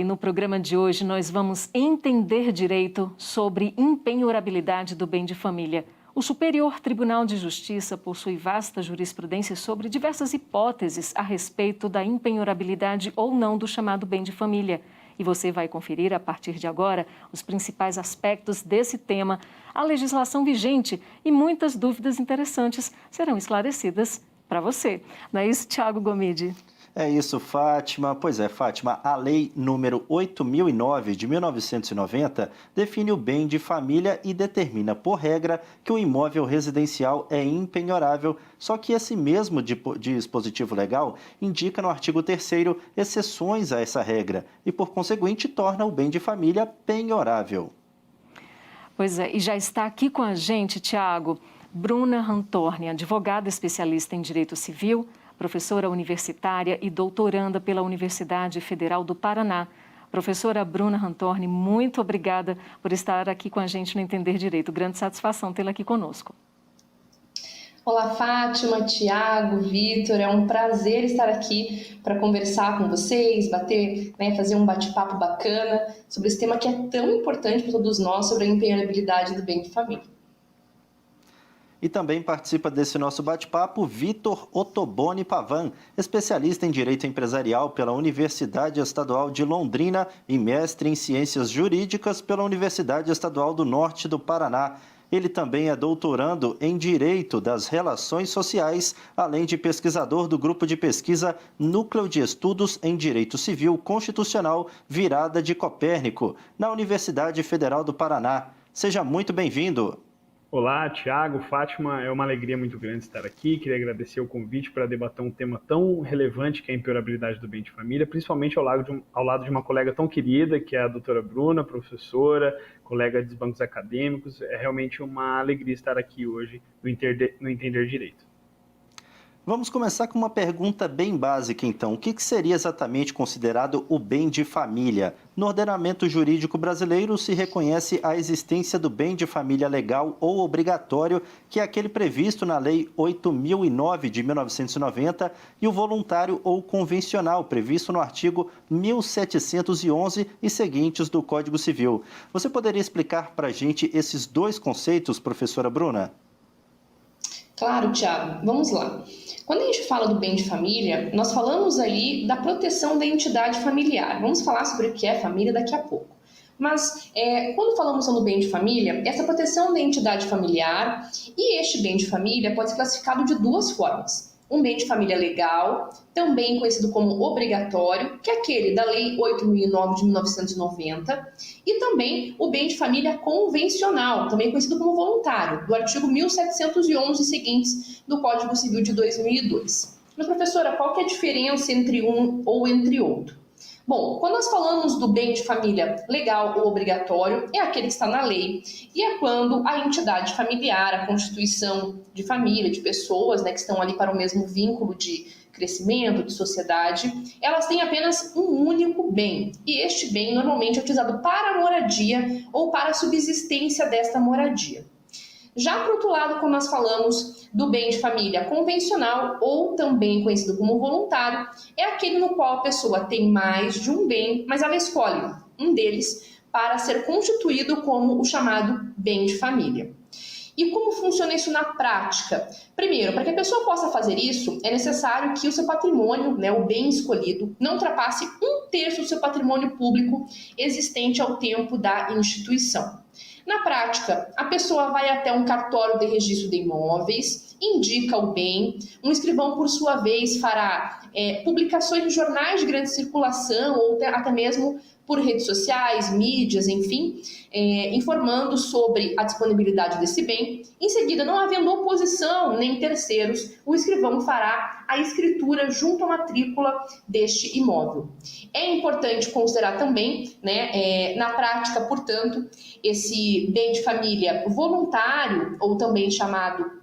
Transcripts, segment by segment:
no programa de hoje nós vamos entender direito sobre impenhorabilidade do bem de família. O Superior Tribunal de Justiça possui vasta jurisprudência sobre diversas hipóteses a respeito da impenhorabilidade ou não do chamado bem de família. E você vai conferir a partir de agora os principais aspectos desse tema, a legislação vigente e muitas dúvidas interessantes serão esclarecidas para você. Não é isso, Tiago Gomide? É isso, Fátima. Pois é, Fátima, a Lei número 8.009 de 1990 define o bem de família e determina, por regra, que o imóvel residencial é impenhorável, só que esse mesmo dispositivo legal indica no artigo 3º exceções a essa regra e, por conseguinte, torna o bem de família penhorável. Pois é, e já está aqui com a gente, Tiago, Bruna Rantorni, advogada especialista em Direito Civil, professora universitária e doutoranda pela Universidade Federal do Paraná. Professora Bruna Rantorni, muito obrigada por estar aqui com a gente no Entender Direito. Grande satisfação tê-la aqui conosco. Olá, Fátima, Tiago, Vitor. É um prazer estar aqui para conversar com vocês, fazer um bate-papo bacana sobre esse tema que é tão importante para todos nós, sobre a impenhorabilidade do bem de família. E também participa desse nosso bate-papo Vitor Ottoboni Pavan, especialista em Direito Empresarial pela Universidade Estadual de Londrina e mestre em Ciências Jurídicas pela Universidade Estadual do Norte do Paraná. Ele também é doutorando em Direito das Relações Sociais, além de pesquisador do grupo de pesquisa Núcleo de Estudos em Direito Civil Constitucional Virada de Copérnico, na Universidade Federal do Paraná. Seja muito bem-vindo. Olá, Tiago, Fátima, é uma alegria muito grande estar aqui. Queria agradecer o convite para debater um tema tão relevante que é a impenhorabilidade do bem de família, principalmente ao lado de uma colega tão querida, que é a doutora Bruna, professora, colega dos bancos acadêmicos. É realmente uma alegria estar aqui hoje no Entender Direito. Vamos começar com uma pergunta bem básica, então. O que seria exatamente considerado o bem de família? No ordenamento jurídico brasileiro se reconhece a existência do bem de família legal ou obrigatório, que é aquele previsto na Lei 8.009 de 1990, e o voluntário ou convencional, previsto no artigo 1711 e seguintes do Código Civil. Você poderia explicar para a gente esses dois conceitos, professora Bruna? Claro, Tiago. Vamos lá. Quando a gente fala do bem de família, nós falamos ali da proteção da entidade familiar. Vamos falar sobre o que é família daqui a pouco. Mas quando falamos sobre o bem de família, essa proteção da entidade familiar e este bem de família pode ser classificado de duas formas. Um bem de família legal, também conhecido como obrigatório, que é aquele da Lei 8.009 de 1990, e também o bem de família convencional, também conhecido como voluntário, do artigo 1711 e seguintes do Código Civil de 2002. Mas, professora, qual que é a diferença entre um ou entre outro? Bom, quando nós falamos do bem de família legal ou obrigatório, é aquele que está na lei, e é quando a entidade familiar, a constituição de família, de pessoas, que estão ali para o mesmo vínculo de crescimento, de sociedade, elas têm apenas um único bem, e este bem normalmente é utilizado para a moradia ou para a subsistência desta moradia. Já para o outro lado, quando nós falamos do bem de família convencional, ou também conhecido como voluntário, é aquele no qual a pessoa tem mais de um bem, mas ela escolhe um deles para ser constituído como o chamado bem de família. E como funciona isso na prática? Primeiro, para que a pessoa possa fazer isso, é necessário que o seu patrimônio, o bem escolhido, não ultrapasse 1/3 do seu patrimônio público existente ao tempo da instituição. Na prática, a pessoa vai até um cartório de registro de imóveis, indica o bem, um escrivão, por sua vez, fará publicações em jornais de grande circulação ou até mesmo por redes sociais, mídias, enfim, informando sobre a disponibilidade desse bem. Em seguida, não havendo oposição nem terceiros, o escrivão fará a escritura junto à matrícula deste imóvel. É importante considerar também, na prática, portanto, esse bem de família voluntário, ou também chamado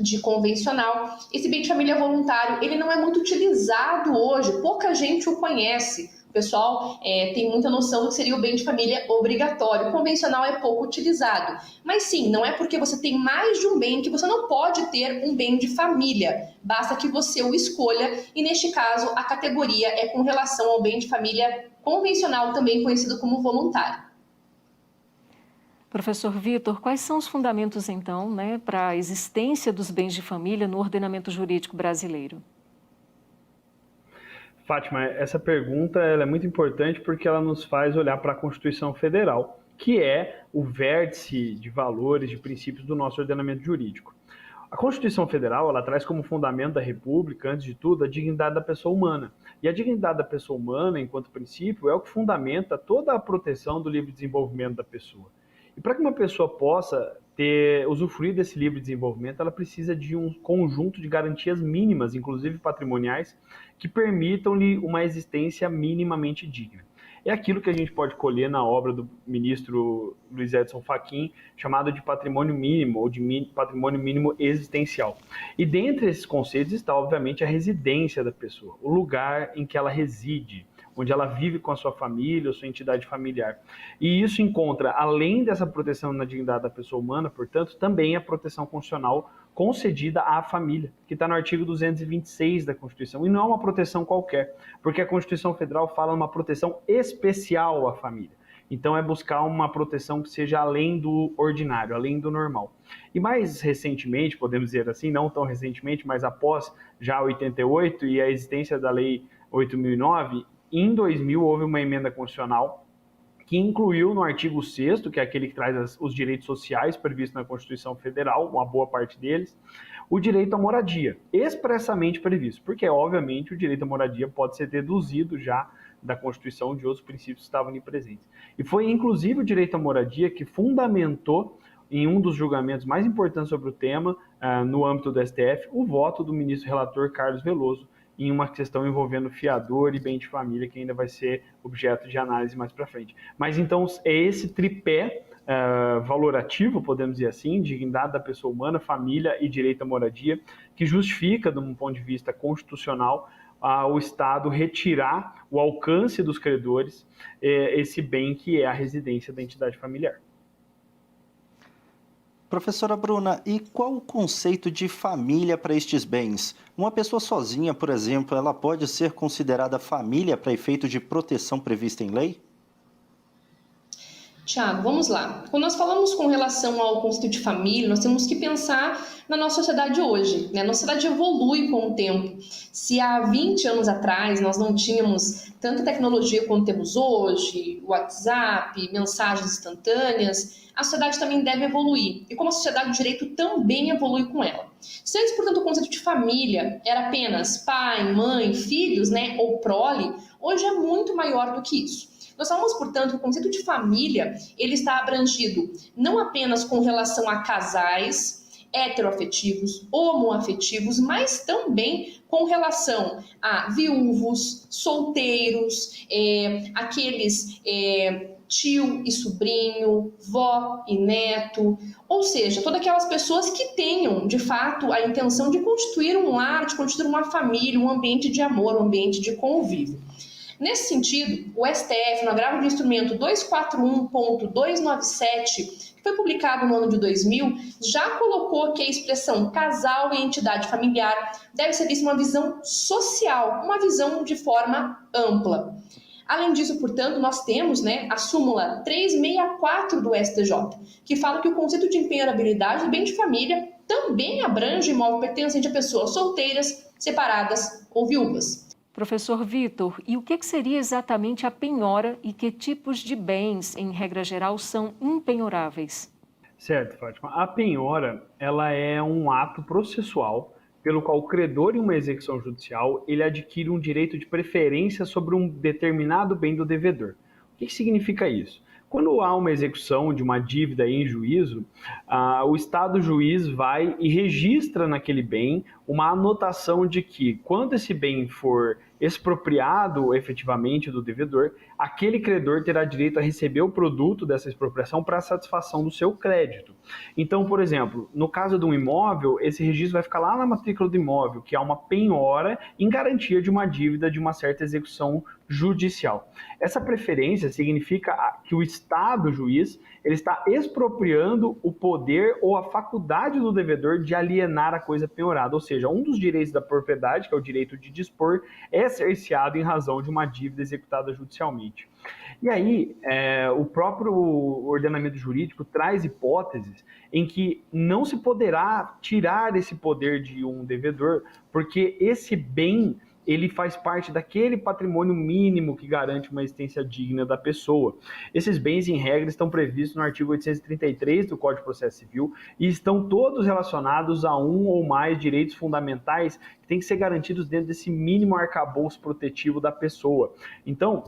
de convencional. Esse bem de família voluntário, ele não é muito utilizado hoje, pouca gente o conhece. O pessoal tem muita noção do que seria o bem de família obrigatório. O convencional é pouco utilizado. Mas sim, não é porque você tem mais de um bem que você não pode ter um bem de família. Basta que você o escolha e, neste caso, a categoria é com relação ao bem de família convencional, também conhecido como voluntário. Professor Vitor, quais são os fundamentos, então, para a existência dos bens de família no ordenamento jurídico brasileiro? Fátima, essa pergunta ela é muito importante porque ela nos faz olhar para a Constituição Federal, que é o vértice de valores, de princípios do nosso ordenamento jurídico. A Constituição Federal ela traz como fundamento da República, antes de tudo, a dignidade da pessoa humana. E a dignidade da pessoa humana, enquanto princípio, é o que fundamenta toda a proteção do livre desenvolvimento da pessoa. E para que uma pessoa possa usufruir desse livre desenvolvimento, ela precisa de um conjunto de garantias mínimas, inclusive patrimoniais, que permitam-lhe uma existência minimamente digna. É aquilo que a gente pode colher na obra do ministro Luiz Edson Fachin, chamado de patrimônio mínimo, ou de patrimônio mínimo existencial. E dentre esses conceitos está, obviamente, a residência da pessoa, o lugar em que ela reside, onde ela vive com a sua família ou sua entidade familiar. E isso encontra, além dessa proteção na dignidade da pessoa humana, portanto, também a proteção constitucional concedida à família, que está no artigo 226 da Constituição. E não é uma proteção qualquer, porque a Constituição Federal fala uma proteção especial à família. Então é buscar uma proteção que seja além do ordinário, além do normal. E mais recentemente, podemos dizer assim, não tão recentemente, mas após já 88 e a existência da Lei 8.009, em 2000 houve uma emenda constitucional que incluiu no artigo 6º, que é aquele que traz os direitos sociais previstos na Constituição Federal, uma boa parte deles, o direito à moradia, expressamente previsto, porque, obviamente, o direito à moradia pode ser deduzido já da Constituição de outros princípios que estavam ali presentes. E foi, inclusive, o direito à moradia que fundamentou, em um dos julgamentos mais importantes sobre o tema, no âmbito do STF, o voto do ministro relator Carlos Veloso, em uma questão envolvendo fiador e bem de família, que ainda vai ser objeto de análise mais para frente. Mas então é esse tripé valorativo, podemos dizer assim, dignidade da pessoa humana, família e direito à moradia, que justifica, de um ponto de vista constitucional, o Estado retirar o alcance dos credores esse bem que é a residência da entidade familiar. Professora Bruna, e qual o conceito de família para estes bens? Uma pessoa sozinha, por exemplo, ela pode ser considerada família para efeito de proteção prevista em lei? Tiago, vamos lá. Quando nós falamos com relação ao conceito de família, nós temos que pensar na nossa sociedade hoje, né? A nossa sociedade evolui com o tempo. Se há 20 anos atrás nós não tínhamos tanta tecnologia como temos hoje, WhatsApp, mensagens instantâneas, a sociedade também deve evoluir. E como a sociedade do direito também evolui com ela. Se antes, portanto, o conceito de família era apenas pai, mãe, filhos, né, ou prole, hoje é muito maior do que isso. Nós falamos, portanto, que o conceito de família ele está abrangido não apenas com relação a casais heteroafetivos, homoafetivos, mas também com relação a viúvos, solteiros, aqueles tio e sobrinho, vó e neto, ou seja, todas aquelas pessoas que tenham, de fato, a intenção de constituir um lar, de constituir uma família, um ambiente de amor, um ambiente de convívio. Nesse sentido, o STF, no agravo do instrumento 241.297, que foi publicado no ano de 2000, já colocou que a expressão casal e entidade familiar deve ser vista uma visão social, uma visão de forma ampla. Além disso, portanto, nós temos a súmula 364 do STJ, que fala que o conceito de impenhorabilidade do bem de família também abrange imóvel pertencente a pessoas solteiras, separadas ou viúvas. Professor Vitor, e o que seria exatamente a penhora e que tipos de bens, em regra geral, são impenhoráveis? Certo, Fátima. A penhora ela é um ato processual pelo qual o credor em uma execução judicial ele adquire um direito de preferência sobre um determinado bem do devedor. O que significa isso? Quando há uma execução de uma dívida em juízo, o Estado juiz vai e registra naquele bem uma anotação de que, quando esse bem for expropriado efetivamente do devedor, aquele credor terá direito a receber o produto dessa expropriação para a satisfação do seu crédito. Então, por exemplo, no caso de um imóvel, esse registro vai ficar lá na matrícula do imóvel, que é uma penhora em garantia de uma dívida de uma certa execução judicial. Essa preferência significa que o Estado, o juiz, ele está expropriando o poder ou a faculdade do devedor de alienar a coisa penhorada, ou seja, um dos direitos da propriedade, que é o direito de dispor, é cerceado em razão de uma dívida executada judicialmente. E aí, o próprio ordenamento jurídico traz hipóteses em que não se poderá tirar esse poder de um devedor, porque esse bem ele faz parte daquele patrimônio mínimo que garante uma existência digna da pessoa. Esses bens, em regra, estão previstos no artigo 833 do Código de Processo Civil e estão todos relacionados a um ou mais direitos fundamentais que têm que ser garantidos dentro desse mínimo arcabouço protetivo da pessoa. Então,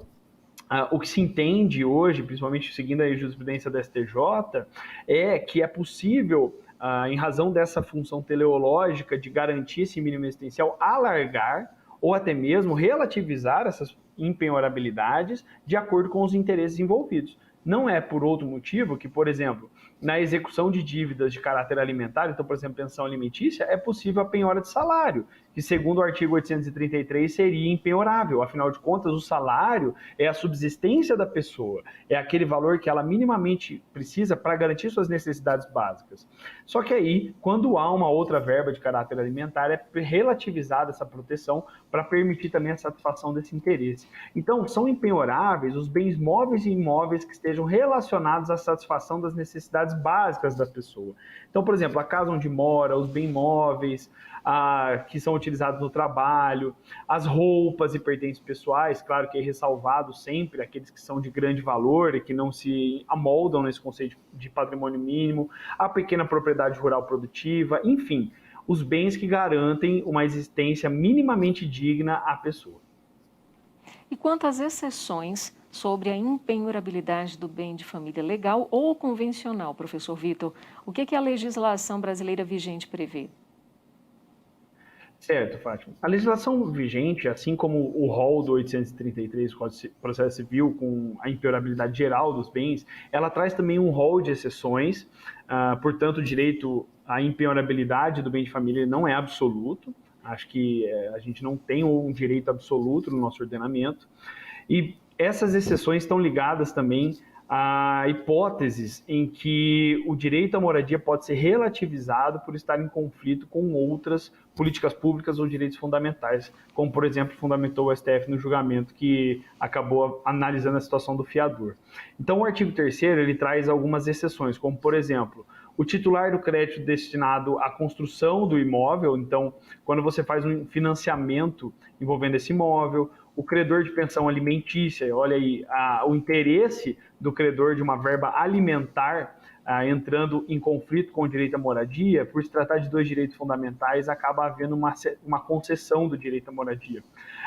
o que se entende hoje, principalmente seguindo a jurisprudência da STJ, é que é possível, em razão dessa função teleológica de garantir esse mínimo existencial, alargar ou até mesmo relativizar essas impenhorabilidades de acordo com os interesses envolvidos. Não é por outro motivo que, por exemplo, na execução de dívidas de caráter alimentar, então, por exemplo, pensão alimentícia, é possível a penhora de salário, que segundo o artigo 833 seria impenhorável. Afinal de contas, o salário é a subsistência da pessoa, é aquele valor que ela minimamente precisa para garantir suas necessidades básicas. Só que aí, quando há uma outra verba de caráter alimentar, é relativizada essa proteção para permitir também a satisfação desse interesse. Então, são impenhoráveis os bens móveis e imóveis que estejam relacionados à satisfação das necessidades básicas da pessoa. Então, por exemplo, a casa onde mora, os bens móveis que são utilizados no trabalho, as roupas e pertences pessoais, claro que é ressalvado sempre aqueles que são de grande valor e que não se amoldam nesse conceito de patrimônio mínimo, a pequena propriedade rural produtiva, enfim, os bens que garantem uma existência minimamente digna à pessoa. E quanto às exceções sobre a impenhorabilidade do bem de família legal ou convencional, professor Vitor, o que a legislação brasileira vigente prevê? Certo, Fátima. A legislação vigente, assim como o rol do 833 do Código de Processo Civil, com a impenhorabilidade geral dos bens, ela traz também um rol de exceções, portanto, o direito à impenhorabilidade do bem de família não é absoluto. Acho que a gente não tem um direito absoluto no nosso ordenamento. E essas exceções estão ligadas também a hipóteses em que o direito à moradia pode ser relativizado por estar em conflito com outras políticas públicas ou direitos fundamentais, como, por exemplo, fundamentou o STF no julgamento que acabou analisando a situação do fiador. Então, o artigo 3º, ele traz algumas exceções, como, por exemplo, o titular do crédito destinado à construção do imóvel, então, quando você faz um financiamento envolvendo esse imóvel, o credor de pensão alimentícia, olha aí, o interesse do credor de uma verba alimentar entrando em conflito com o direito à moradia, por se tratar de dois direitos fundamentais, acaba havendo uma concessão do direito à moradia.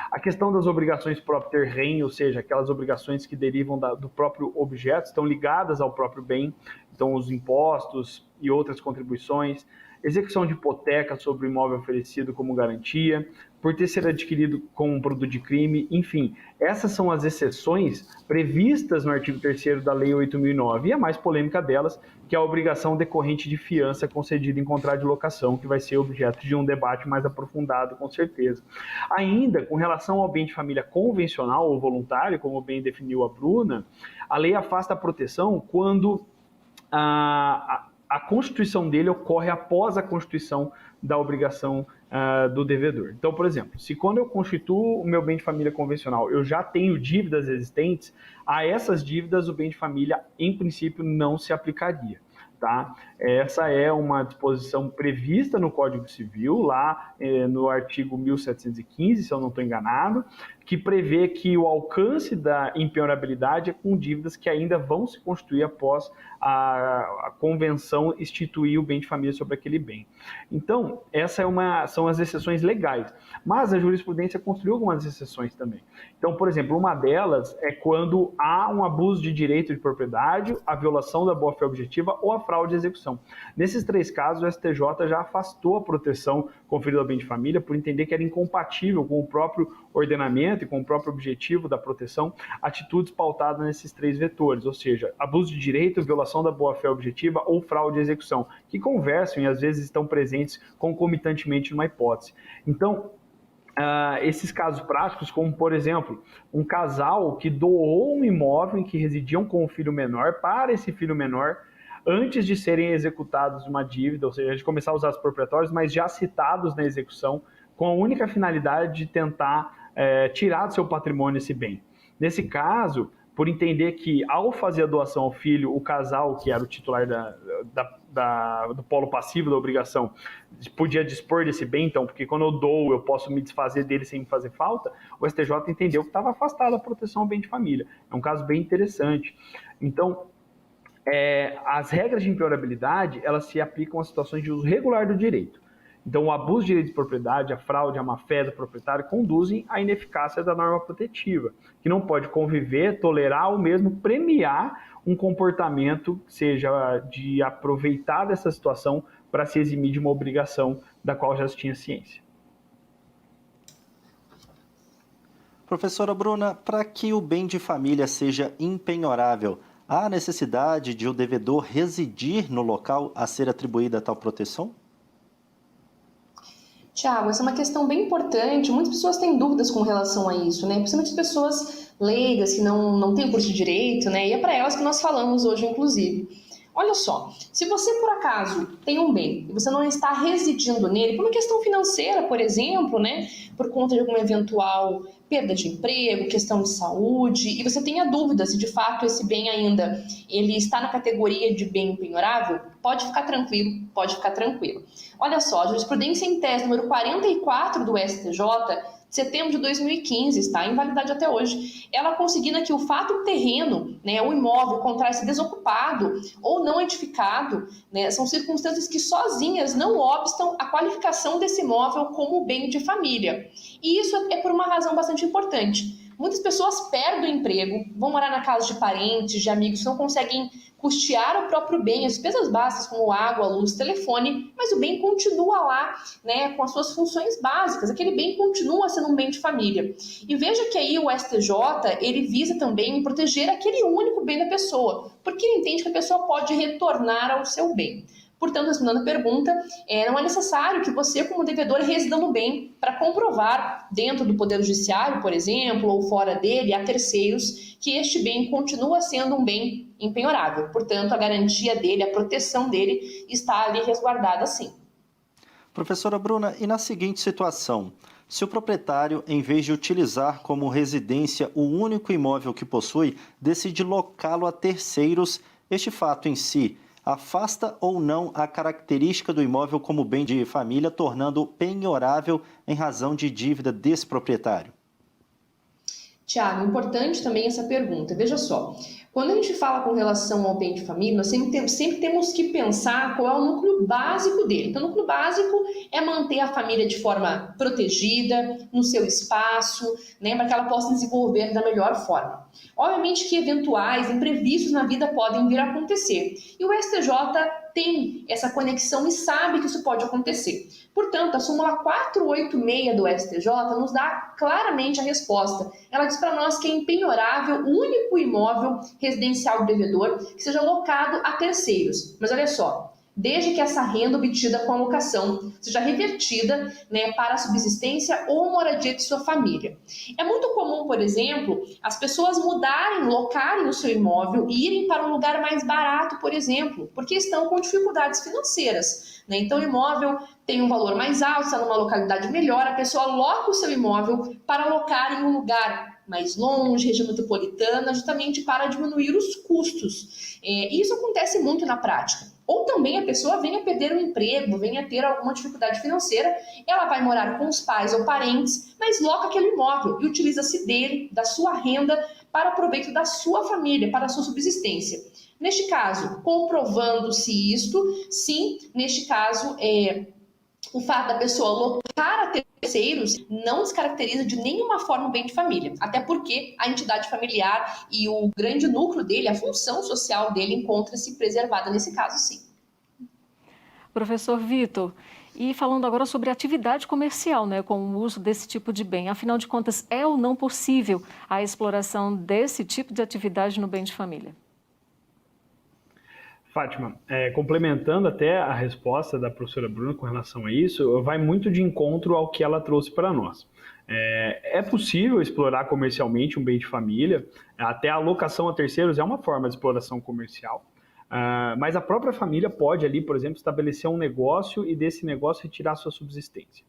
A questão das obrigações próprio terreno, ou seja, aquelas obrigações que derivam do próprio objeto, estão ligadas ao próprio bem, então os impostos e outras contribuições, execução de hipoteca sobre o imóvel oferecido como garantia, por ter sido adquirido como um produto de crime, enfim. Essas são as exceções previstas no artigo 3º da Lei 8.009, e a mais polêmica delas, que é a obrigação decorrente de fiança concedida em contrato de locação, que vai ser objeto de um debate mais aprofundado, com certeza. Ainda, com relação ao bem de família convencional ou voluntário, como bem definiu a Bruna, a lei afasta a proteção quando a constituição dele ocorre após a constituição da obrigação do devedor. Então, por exemplo, se quando eu constituo o meu bem de família convencional, eu já tenho dívidas existentes, a essas dívidas o bem de família, em princípio, não se aplicaria. Tá? Essa é uma disposição prevista no Código Civil, lá no artigo 1715, se eu não estou enganado, que prevê que o alcance da impenhorabilidade é com dívidas que ainda vão se constituir após a convenção instituir o bem de família sobre aquele bem. Então, essas são as exceções legais, mas a jurisprudência construiu algumas exceções também. Então, por exemplo, uma delas é quando há um abuso de direito de propriedade, a violação da boa-fé objetiva ou a fraude à execução. Nesses 3 casos, o STJ já afastou a proteção conferida ao bem de família por entender que era incompatível com o próprio ordenamento e com o próprio objetivo da proteção, atitudes pautadas nesses 3 vetores, ou seja, abuso de direito, violação da boa-fé objetiva ou fraude à execução, que conversam e às vezes estão presentes concomitantemente numa hipótese. Então, esses casos práticos, como por exemplo, um casal que doou um imóvel em que residiam com o filho menor para esse filho menor antes de serem executados uma dívida, ou seja, de começar a usar os proprietários, mas já citados na execução, com a única finalidade de tentar tirar do seu patrimônio esse bem. Nesse caso, por entender que ao fazer a doação ao filho, o casal, que era o titular do polo passivo da obrigação, podia dispor desse bem, então, porque quando eu dou, eu posso me desfazer dele sem me fazer falta, o STJ entendeu que estava afastada a proteção ao bem de família. É um caso bem interessante. Então, as regras de impenhorabilidade, elas se aplicam a situações de uso regular do direito. Então, o abuso de direito de propriedade, a fraude, a má-fé do proprietário conduzem à ineficácia da norma protetiva, que não pode conviver, tolerar ou mesmo premiar um comportamento, seja de aproveitar dessa situação para se eximir de uma obrigação da qual já se tinha ciência. Professora Bruna, para que o bem de família seja impenhorável, há necessidade de o devedor residir no local a ser atribuída tal proteção? Tiago, essa é uma questão bem importante. Muitas pessoas têm dúvidas com relação a isso, né? Principalmente pessoas leigas que não têm curso de direito, né? E é para elas que nós falamos hoje, inclusive. Olha só, se você por acaso tem um bem e você não está residindo nele, por uma questão financeira, por exemplo, né? Por conta de alguma eventual perda de emprego, questão de saúde, e você tenha dúvida se de fato esse bem ainda ele está na categoria de bem impenhorável, pode ficar tranquilo, pode ficar tranquilo. Olha só, a jurisprudência em tese número 44 do STJ, de setembro de 2015, está em validade até hoje, ela conseguindo que o fato terreno, né, o imóvel encontrar-se desocupado ou não edificado, né, são circunstâncias que sozinhas não obstam a qualificação desse imóvel como bem de família. E isso é por uma razão bastante importante. Muitas pessoas perdem o emprego, vão morar na casa de parentes, de amigos, não conseguem custear o próprio bem, as despesas básicas como água, luz, telefone, mas o bem continua lá, né, com as suas funções básicas, aquele bem continua sendo um bem de família. E veja que aí o STJ, ele visa também proteger aquele único bem da pessoa, porque ele entende que a pessoa pode retornar ao seu bem. Portanto, respondendo a pergunta, não é necessário que você, como devedor, resida no bem para comprovar, dentro do Poder Judiciário, por exemplo, ou fora dele, a terceiros, que este bem continua sendo um bem impenhorável. Portanto, a garantia dele, a proteção dele está ali resguardada sim. Professora Bruna, e na seguinte situação, se o proprietário, em vez de utilizar como residência o único imóvel que possui, decide locá-lo a terceiros, este fato em si afasta ou não a característica do imóvel como bem de família, tornando-o penhorável em razão de dívida desse proprietário? Tiago, importante também essa pergunta. Veja só, quando a gente fala com relação ao bem de família, nós sempre temos que pensar qual é o núcleo básico dele. Então, o núcleo básico é manter a família de forma protegida, no seu espaço, né, para que ela possa desenvolver da melhor forma. Obviamente que eventuais imprevistos na vida podem vir a acontecer. E o STJ tem essa conexão e sabe que isso pode acontecer. Portanto, a súmula 486 do STJ nos dá claramente a resposta. Ela diz para nós que é impenhorável o único imóvel residencial do devedor que seja locado a terceiros. Mas olha só, desde que essa renda obtida com a locação seja revertida, né, para a subsistência ou moradia de sua família. É muito comum, por exemplo, as pessoas locarem o seu imóvel e irem para um lugar mais barato, por exemplo, porque estão com dificuldades financeiras, né? Então o imóvel tem um valor mais alto, está numa localidade melhor, a pessoa loca o seu imóvel para alocar em um lugar mais longe, região metropolitana, justamente para diminuir os custos. E isso acontece muito na prática. Ou também a pessoa venha a perder o emprego, venha a ter alguma dificuldade financeira, ela vai morar com os pais ou parentes, mas loca aquele imóvel e utiliza-se dele, da sua renda, para proveito da sua família, para a sua subsistência. Neste caso, comprovando-se isto, sim, neste caso, O fato da pessoa locar a terceiros não descaracteriza de nenhuma forma o bem de família, até porque a entidade familiar e o grande núcleo dele, a função social dele, encontra-se preservada nesse caso, sim. Professor Vitor, e falando agora sobre atividade comercial, né, com o uso desse tipo de bem, afinal de contas, é ou não possível a exploração desse tipo de atividade no bem de família? Fátima, complementando até a resposta da professora Bruna com relação a isso, vai muito de encontro ao que ela trouxe para nós. É possível explorar comercialmente um bem de família, até a alocação a terceiros é uma forma de exploração comercial, mas a própria família pode ali, por exemplo, estabelecer um negócio e desse negócio retirar sua subsistência.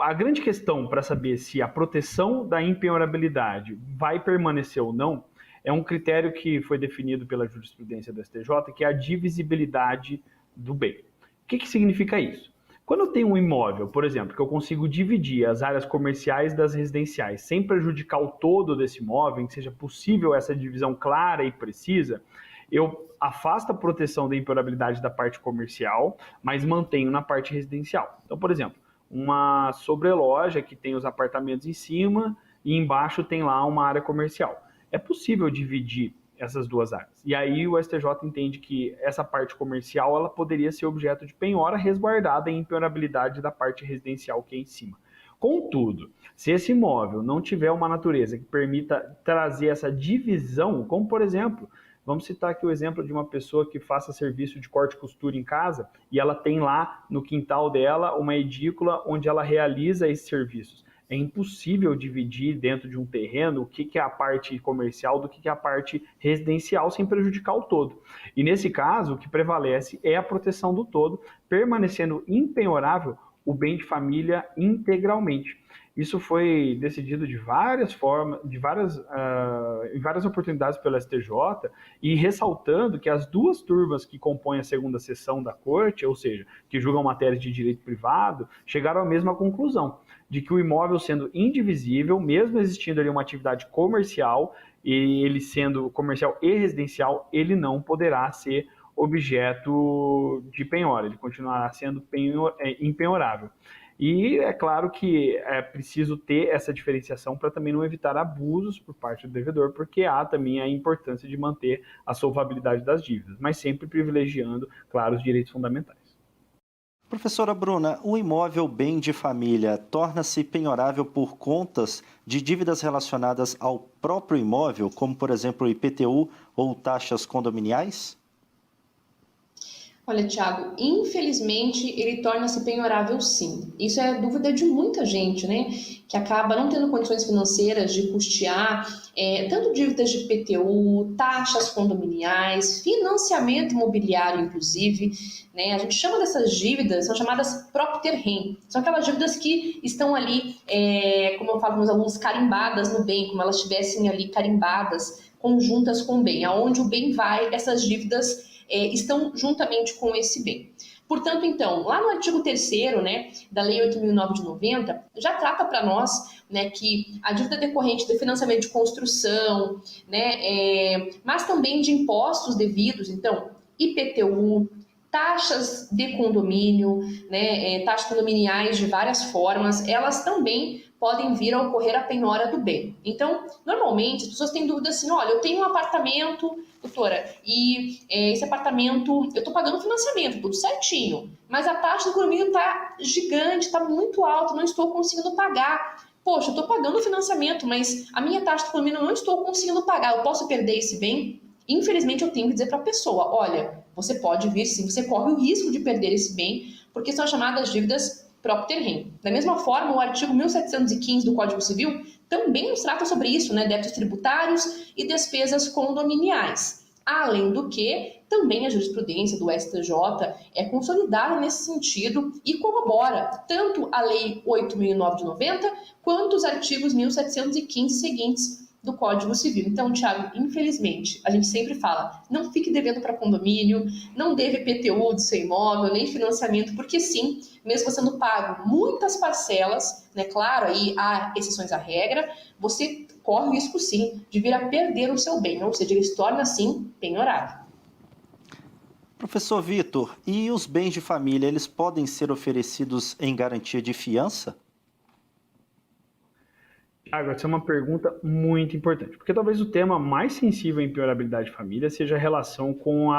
A grande questão para saber se a proteção da impenhorabilidade vai permanecer ou não é um critério que foi definido pela jurisprudência do STJ, que é a divisibilidade do bem. O que significa isso? Quando eu tenho um imóvel, por exemplo, que eu consigo dividir as áreas comerciais das residenciais sem prejudicar o todo desse imóvel, que seja possível essa divisão clara e precisa, eu afasto a proteção da impenhorabilidade da parte comercial, mas mantenho na parte residencial. Então, por exemplo, uma sobreloja que tem os apartamentos em cima e embaixo tem lá uma área comercial. É possível dividir essas duas áreas. E aí o STJ entende que essa parte comercial ela poderia ser objeto de penhora resguardada em impenhorabilidade da parte residencial que é em cima. Contudo, se esse imóvel não tiver uma natureza que permita trazer essa divisão, como por exemplo, vamos citar aqui o exemplo de uma pessoa que faça serviço de corte e costura em casa e ela tem lá no quintal dela uma edícula onde ela realiza esses serviços. É impossível dividir dentro de um terreno o que é a parte comercial do que é a parte residencial sem prejudicar o todo. E nesse caso, o que prevalece é a proteção do todo, permanecendo impenhorável o bem de família integralmente. Isso foi decidido de várias formas, em várias oportunidades pelo STJ, e ressaltando que as duas turmas que compõem a segunda sessão da Corte, ou seja, que julgam matérias de direito privado, chegaram à mesma conclusão, de que o imóvel sendo indivisível, mesmo existindo ali uma atividade comercial, e ele sendo comercial e residencial, ele não poderá ser objeto de penhora, ele continuará sendo impenhorável. E é claro que é preciso ter essa diferenciação para também não evitar abusos por parte do devedor, porque há também a importância de manter a solvabilidade das dívidas, mas sempre privilegiando, claro, os direitos fundamentais. Professora Bruna, o imóvel bem de família torna-se penhorável por contas de dívidas relacionadas ao próprio imóvel, como, por exemplo, o IPTU ou taxas condominiais? Olha, Thiago, infelizmente ele torna-se penhorável sim. Isso é dúvida de muita gente, né? Que acaba não tendo condições financeiras de custear tanto dívidas de IPTU, taxas condominiais, financiamento imobiliário, inclusive, né? A gente chama dessas dívidas, são chamadas propter rem. São aquelas dívidas que estão ali, como eu falo com os alunos, carimbadas no bem, como elas estivessem ali carimbadas, conjuntas com o bem. Aonde o bem vai, essas dívidas estão juntamente com esse bem. Portanto, então, lá no artigo 3º, né, da Lei 8.009 de 90, já trata para nós, né, que a dívida decorrente do financiamento de construção, né, mas também de impostos devidos, então, IPTU, taxas de condomínio, né, taxas condominiais de várias formas, elas também podem vir a ocorrer a penhora do bem. Então, normalmente, as pessoas têm dúvida assim, olha, eu tenho um apartamento, doutora, e esse apartamento, eu estou pagando financiamento, tudo certinho, mas a taxa do condomínio está gigante, está muito alta, não estou conseguindo pagar. Poxa, eu estou pagando o financiamento, mas a minha taxa do condomínio eu não estou conseguindo pagar, eu posso perder esse bem? Infelizmente, eu tenho que dizer para a pessoa, olha, você pode vir sim, você corre o risco de perder esse bem, porque são chamadas dívidas propter rem. Da mesma forma, o artigo 1715 do Código Civil também nos trata sobre isso, né? Débitos tributários e despesas condominiais. Além do que, também a jurisprudência do STJ é consolidada nesse sentido e corrobora tanto a Lei 8.009 de 90 quanto os artigos 1715 seguintes do Código Civil. Então, Thiago, infelizmente, a gente sempre fala, não fique devendo para condomínio, não deve IPTU do seu imóvel, nem financiamento, porque sim, mesmo sendo pago muitas parcelas, né, claro, aí há exceções à regra, você corre o risco sim de vir a perder o seu bem, ou seja, ele se torna assim penhorável. Professor Vitor, e os bens de família, eles podem ser oferecidos em garantia de fiança? Tiago, essa é uma pergunta muito importante, porque talvez o tema mais sensível em impenhorabilidade de família seja a relação com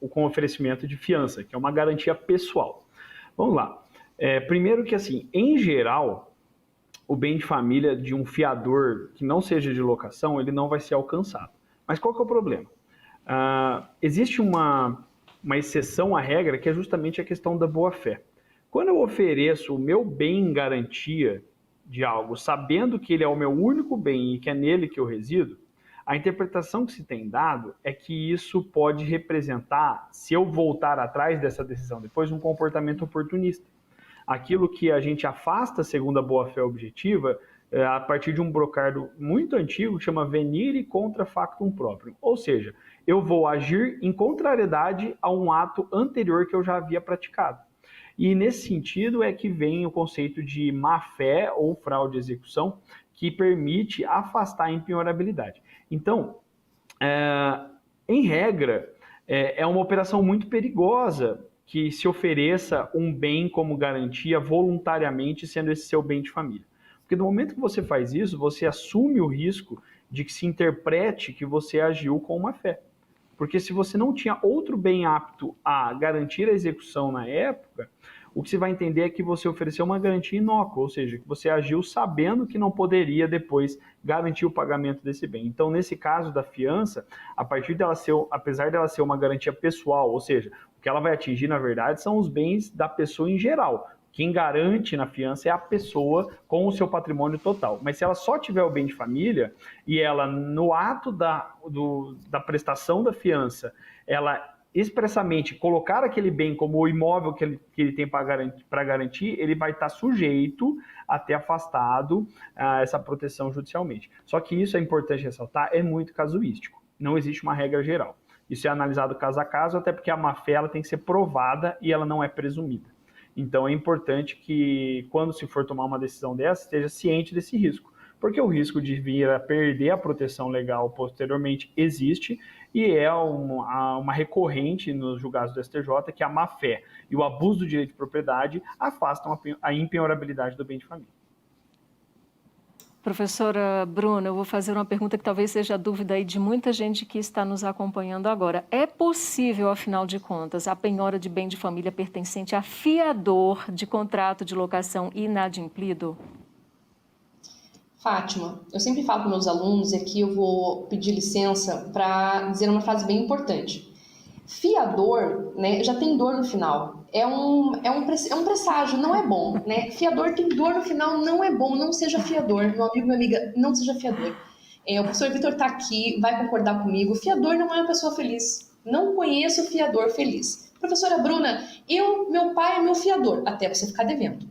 o oferecimento de fiança, que é uma garantia pessoal. Vamos lá. Primeiro que, assim, em geral, o bem de família de um fiador que não seja de locação, ele não vai ser alcançado. Mas qual que é o problema? Existe uma exceção à regra, que é justamente a questão da boa-fé. Quando eu ofereço o meu bem em garantia de algo, sabendo que ele é o meu único bem e que é nele que eu resido, a interpretação que se tem dado é que isso pode representar, se eu voltar atrás dessa decisão depois, um comportamento oportunista. Aquilo que a gente afasta segundo a boa-fé objetiva, a partir de um brocado muito antigo que chama venire contra factum próprio. Ou seja, eu vou agir em contrariedade a um ato anterior que eu já havia praticado. E nesse sentido é que vem o conceito de má-fé ou fraude de execução, que permite afastar a impenhorabilidade. Então, em regra, é uma operação muito perigosa que se ofereça um bem como garantia voluntariamente, sendo esse seu bem de família. Porque no momento que você faz isso, você assume o risco de que se interprete que você agiu com má fé. Porque se você não tinha outro bem apto a garantir a execução na época, o que você vai entender é que você ofereceu uma garantia inócua, ou seja, que você agiu sabendo que não poderia depois garantir o pagamento desse bem. Então, nesse caso da fiança, apesar dela ser uma garantia pessoal, ou seja, o que ela vai atingir, na verdade, são os bens da pessoa em geral. Quem garante na fiança é a pessoa com o seu patrimônio total. Mas se ela só tiver o bem de família e ela, no ato da prestação da fiança, ela expressamente colocar aquele bem como o imóvel que ele tem para garantir, ele vai estar sujeito a ter afastado essa proteção judicialmente. Só que isso é importante ressaltar, é muito casuístico. Não existe uma regra geral. Isso é analisado caso a caso, até porque a má-fé ela tem que ser provada e ela não é presumida. Então é importante que, quando se for tomar uma decisão dessa, esteja ciente desse risco. Porque o risco de vir a perder a proteção legal posteriormente existe e é uma recorrente nos julgados do STJ que a má-fé e o abuso do direito de propriedade afastam a impenhorabilidade do bem de família. Professora Bruna, eu vou fazer uma pergunta que talvez seja a dúvida aí de muita gente que está nos acompanhando agora. É possível, afinal de contas, a penhora de bem de família pertencente a fiador de contrato de locação inadimplido? Fátima, eu sempre falo para meus alunos, e aqui eu vou pedir licença para dizer uma frase bem importante. Fiador, né, já tem dor no final. É um presságio, não é bom, né? Fiador tem dor no final, não é bom, não seja fiador. Meu amigo, minha amiga, não seja fiador. O professor Vitor está aqui, vai concordar comigo. Fiador não é uma pessoa feliz. Não conheço fiador feliz. Professora Bruna, meu pai é meu fiador, até você ficar devendo.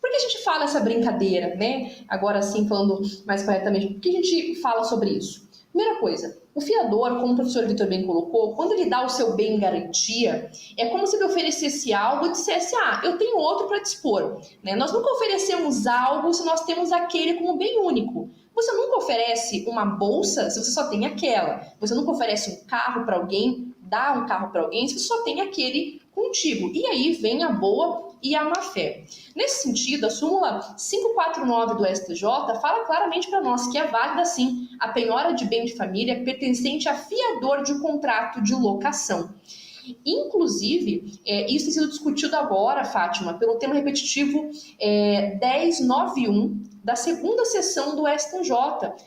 Por que a gente fala essa brincadeira, né? Agora sim, falando mais corretamente, por que a gente fala sobre isso? Primeira coisa, o fiador, como o professor Vitor bem colocou, quando ele dá o seu bem em garantia, é como se ele oferecesse algo e dissesse, eu tenho outro para dispor. Né? Nós nunca oferecemos algo se nós temos aquele como bem único. Você nunca oferece uma bolsa se você só tem aquela. Você nunca oferece um carro para alguém, dá um carro para alguém se você só tem aquele contigo. E aí vem a boa e a má-fé. Nesse sentido, a súmula 549 do STJ fala claramente para nós que é válida, sim, a penhora de bem de família pertencente a fiador de um contrato de locação. Inclusive, isso tem sido discutido agora, Fátima, pelo tema repetitivo 1091 da segunda sessão do STJ,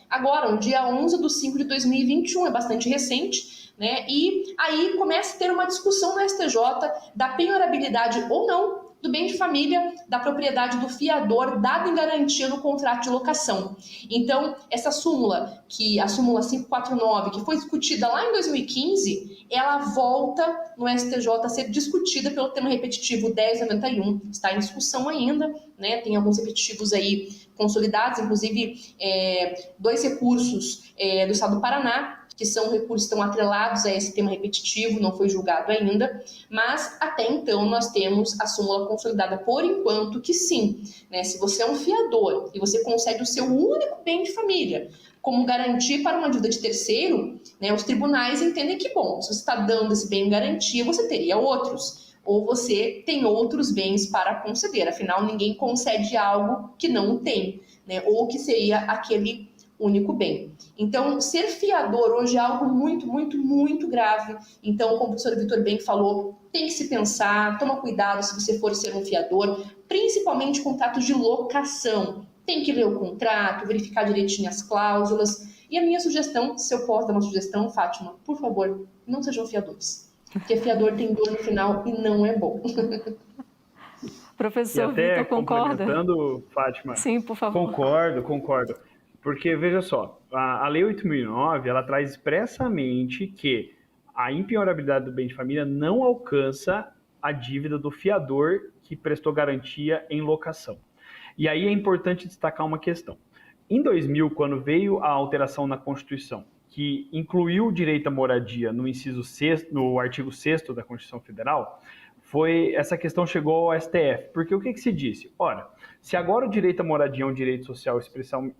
agora, no dia 11/5/2021, é bastante recente, né? E aí começa a ter uma discussão no STJ da penhorabilidade ou não do bem de família, da propriedade do fiador dado em garantia no contrato de locação. Então, essa súmula, a súmula 549, que foi discutida lá em 2015, ela volta no STJ a ser discutida pelo tema repetitivo 1091, está em discussão ainda, né? Tem alguns repetitivos aí consolidados, inclusive 2 recursos do Estado do Paraná, que são recursos que estão atrelados a esse tema repetitivo, não foi julgado ainda, mas até então nós temos a súmula consolidada por enquanto que sim, né? Se você é um fiador e você concede o seu único bem de família como garantia para uma dívida de terceiro, né, os tribunais entendem que, bom, se você está dando esse bem em garantia, você teria outros, ou você tem outros bens para conceder, afinal ninguém concede algo que não tem, né, ou que seria aquele único bem. Então, ser fiador hoje é algo muito, muito, muito grave. Então, como o professor Vitor bem falou, tem que se pensar, toma cuidado se você for ser um fiador, principalmente contratos de locação. Tem que ler o contrato, verificar direitinho as cláusulas. E a minha sugestão, se eu posso dar uma sugestão, Fátima, por favor, não sejam fiadores. Porque fiador tem dor no final e não é bom. Professor Vitor, concorda? complementando, Fátima. Sim, por favor. Concordo. Porque, veja só, a Lei 8.009, ela traz expressamente que a impenhorabilidade do bem de família não alcança a dívida do fiador que prestou garantia em locação. E aí é importante destacar uma questão. Em 2000, quando veio a alteração na Constituição, que incluiu o direito à moradia no inciso 6º, no artigo 6º da Constituição Federal, essa questão chegou ao STF. Porque o que se disse? Ora, se agora o direito à moradia é um direito social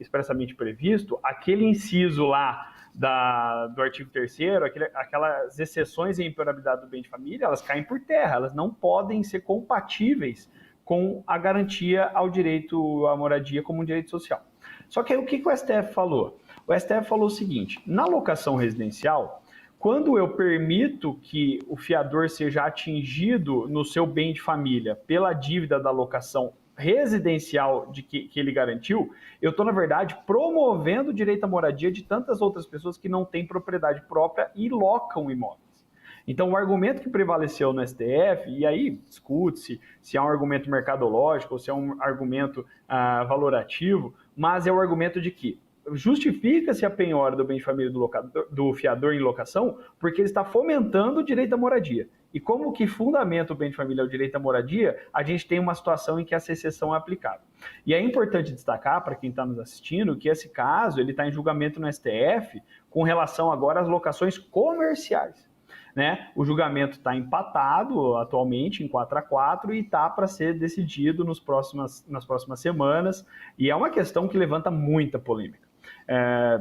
expressamente previsto, aquele inciso lá do artigo 3º, aquelas exceções em impenhorabilidade do bem de família, elas caem por terra, elas não podem ser compatíveis com a garantia ao direito à moradia como um direito social. Só que aí o que o STF falou? O STF falou o seguinte: na locação residencial, quando eu permito que o fiador seja atingido no seu bem de família pela dívida da locação residencial que ele garantiu, eu estou, na verdade, promovendo o direito à moradia de tantas outras pessoas que não têm propriedade própria e locam imóveis. Então, o argumento que prevaleceu no STF, e aí discute-se se é um argumento mercadológico ou se é um argumento valorativo, mas é o argumento de que justifica-se a penhora do bem de família do fiador em locação porque ele está fomentando o direito à moradia. E como que fundamenta o bem de família o direito à moradia, a gente tem uma situação em que essa exceção é aplicável. E é importante destacar, para quem está nos assistindo, que esse caso está em julgamento no STF com relação agora às locações comerciais. Né? O julgamento está empatado atualmente em 4-4 e está para ser decidido nas próximas semanas, e é uma questão que levanta muita polêmica.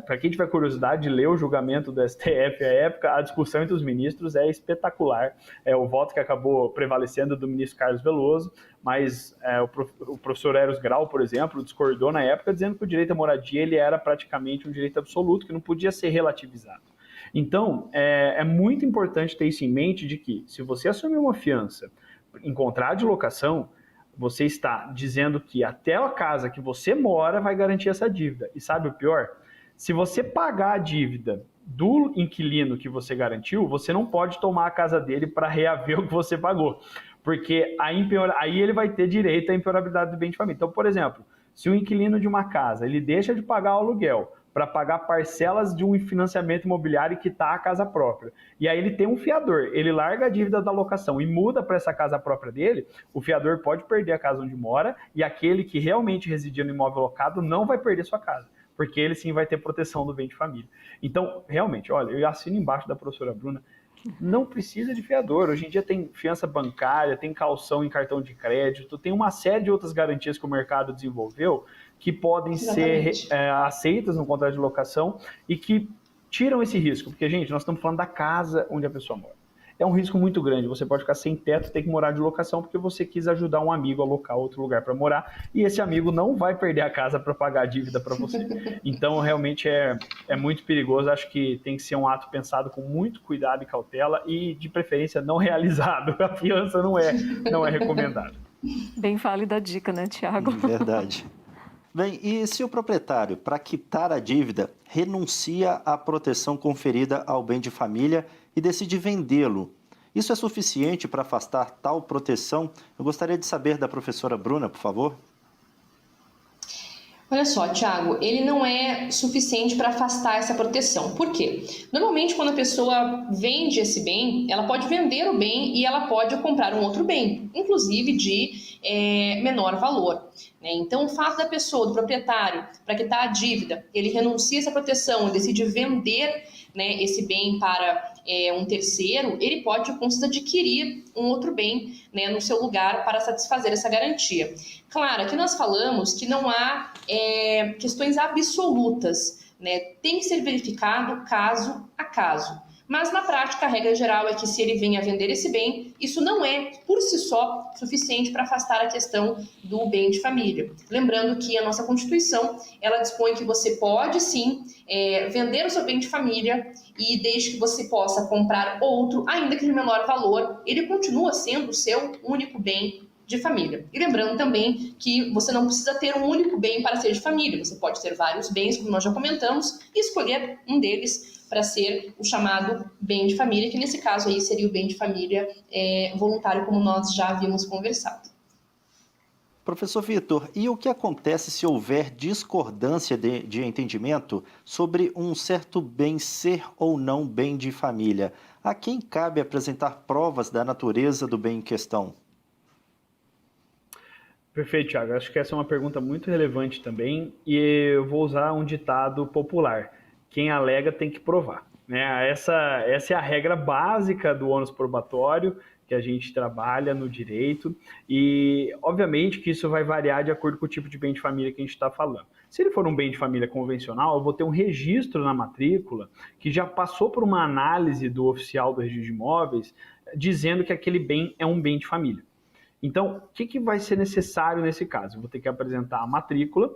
Para quem tiver curiosidade de ler o julgamento do STF à época, a discussão entre os ministros é espetacular. O voto que acabou prevalecendo do ministro Carlos Veloso, mas o professor Eros Grau, por exemplo, discordou na época, dizendo que o direito à moradia ele era praticamente um direito absoluto, que não podia ser relativizado. Então, é muito importante ter isso em mente, de que se você assumir uma fiança em contrato de locação, você está dizendo que até a casa que você mora vai garantir essa dívida. E sabe o pior? Se você pagar a dívida do inquilino que você garantiu, você não pode tomar a casa dele para reaver o que você pagou, porque aí ele vai ter direito à impenhorabilidade do bem de família. Então, por exemplo, se o inquilino de uma casa ele deixa de pagar o aluguel para pagar parcelas de um financiamento imobiliário e quitar a casa própria, e aí ele tem um fiador, ele larga a dívida da locação e muda para essa casa própria dele, o fiador pode perder a casa onde mora e aquele que realmente residia no imóvel locado não vai perder sua casa, porque ele sim vai ter proteção do bem de família. Então, realmente, olha, eu assino embaixo da professora Bruna, não precisa de fiador. Hoje em dia tem fiança bancária, tem calção em cartão de crédito, tem uma série de outras garantias que o mercado desenvolveu que podem ser aceitas no contrato de locação e que tiram esse risco. Porque, gente, nós estamos falando da casa onde a pessoa mora. É um risco muito grande. Você pode ficar sem teto, ter que morar de locação porque você quis ajudar um amigo a alocar outro lugar para morar e esse amigo não vai perder a casa para pagar a dívida para você. Então, realmente é muito perigoso. Acho que tem que ser um ato pensado com muito cuidado e cautela e, de preferência, não realizado. A fiança não é recomendada. Bem válida a dica, né, Tiago? Verdade. Bem, e se o proprietário, para quitar a dívida, renuncia à proteção conferida ao bem de família e decide vendê-lo, isso é suficiente para afastar tal proteção? Eu gostaria de saber da professora Bruna, por favor. Olha só, Tiago, ele não é suficiente para afastar essa proteção. Por quê? Normalmente, quando a pessoa vende esse bem, ela pode vender o bem e ela pode comprar um outro bem, inclusive de menor valor. Né? Então, o fato da pessoa, do proprietário, para quitar a dívida, ele renuncia a essa proteção e decide vender né, esse bem para um terceiro, ele pode, com certeza, adquirir um outro bem, né, no seu lugar para satisfazer essa garantia. Claro, aqui nós falamos que não há questões absolutas, né, tem que ser verificado caso a caso. Mas, na prática, a regra geral é que se ele vem a vender esse bem, isso não é, por si só, suficiente para afastar a questão do bem de família. Lembrando que a nossa Constituição, ela dispõe que você pode, sim, vender o seu bem de família e desde que você possa comprar outro, ainda que de menor valor, ele continua sendo o seu único bem de família. E lembrando também que você não precisa ter um único bem para ser de família, você pode ter vários bens, como nós já comentamos, e escolher um deles para ser o chamado bem de família, que nesse caso aí seria o bem de família voluntário, como nós já havíamos conversado. Professor Vitor, e o que acontece se houver discordância de entendimento sobre um certo bem ser ou não bem de família? A quem cabe apresentar provas da natureza do bem em questão? Perfeito, Thiago. Acho que essa é uma pergunta muito relevante também e eu vou usar um ditado popular. Quem alega tem que provar, né? Essa é a regra básica do ônus probatório que a gente trabalha no direito e, obviamente, que isso vai variar de acordo com o tipo de bem de família que a gente está falando. Se ele for um bem de família convencional, eu vou ter um registro na matrícula que já passou por uma análise do oficial do registro de imóveis dizendo que aquele bem é um bem de família. Então, o que vai ser necessário nesse caso? Eu vou ter que apresentar a matrícula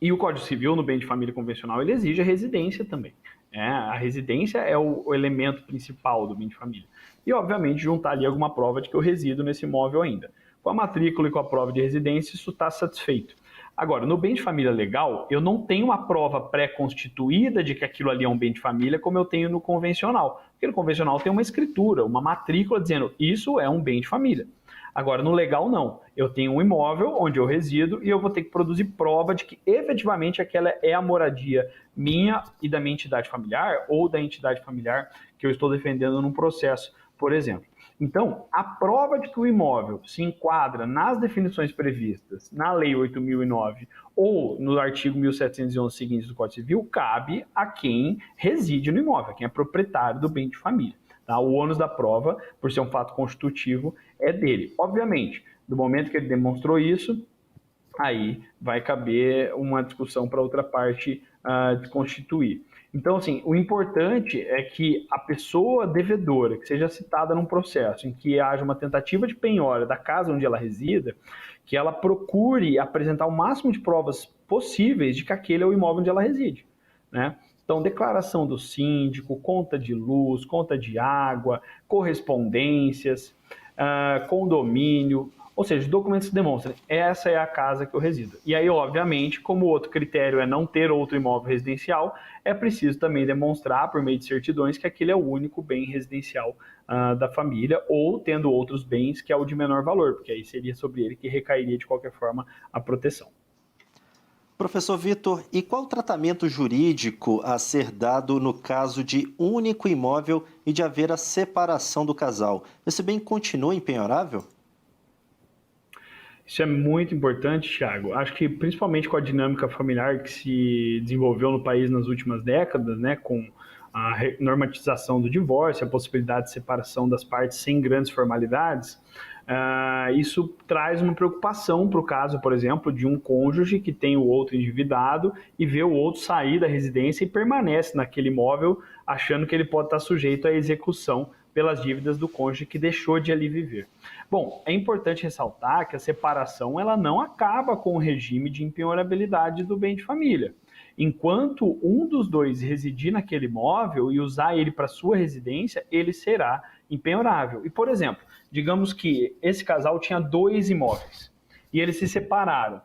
e o Código Civil, no bem de família convencional, ele exige a residência também. A residência é o elemento principal do bem de família. E, obviamente, juntar ali alguma prova de que eu resido nesse imóvel ainda. Com a matrícula e com a prova de residência, isso está satisfeito. Agora, no bem de família legal, eu não tenho uma prova pré-constituída de que aquilo ali é um bem de família, como eu tenho no convencional. Porque no convencional tem uma escritura, uma matrícula dizendo isso é um bem de família. Agora, no legal, não. Eu tenho um imóvel onde eu resido e eu vou ter que produzir prova de que efetivamente aquela é a moradia minha e da minha entidade familiar ou da entidade familiar que eu estou defendendo num processo, por exemplo. Então, a prova de que o imóvel se enquadra nas definições previstas na Lei 8.009 ou no artigo 1711 seguintes do Código Civil cabe a quem reside no imóvel, a quem é proprietário do bem de família. Tá? O ônus da prova, por ser um fato constitutivo, é dele. Obviamente, do momento que ele demonstrou isso, aí vai caber uma discussão para outra parte de constituir. Então, assim, o importante é que a pessoa devedora, que seja citada num processo em que haja uma tentativa de penhora da casa onde ela resida, que ela procure apresentar o máximo de provas possíveis de que aquele é o imóvel onde ela reside, né? Então, declaração do síndico, conta de luz, conta de água, correspondências, condomínio, ou seja, documentos que demonstram essa é a casa que eu resido. E aí, obviamente, como o outro critério é não ter outro imóvel residencial, é preciso também demonstrar, por meio de certidões, que aquele é o único bem residencial da família, ou tendo outros bens que é o de menor valor, porque aí seria sobre ele que recairia, de qualquer forma, a proteção. Professor Vitor, e qual o tratamento jurídico a ser dado no caso de único imóvel e de haver a separação do casal? Esse bem continua impenhorável? Isso é muito importante, Thiago. Acho que principalmente com a dinâmica familiar que se desenvolveu no país nas últimas décadas, né, com a normatização do divórcio, a possibilidade de separação das partes sem grandes formalidades, isso traz uma preocupação para o caso, por exemplo, de um cônjuge que tem o outro endividado e vê o outro sair da residência e permanece naquele imóvel achando que ele pode estar sujeito à execução pelas dívidas do cônjuge que deixou de ali viver. Bom, é importante ressaltar que a separação ela não acaba com o regime de impenhorabilidade do bem de família. Enquanto um dos dois residir naquele imóvel e usar ele para sua residência, ele será impenhorável. E, por exemplo, digamos que esse casal tinha 2 imóveis e eles se separaram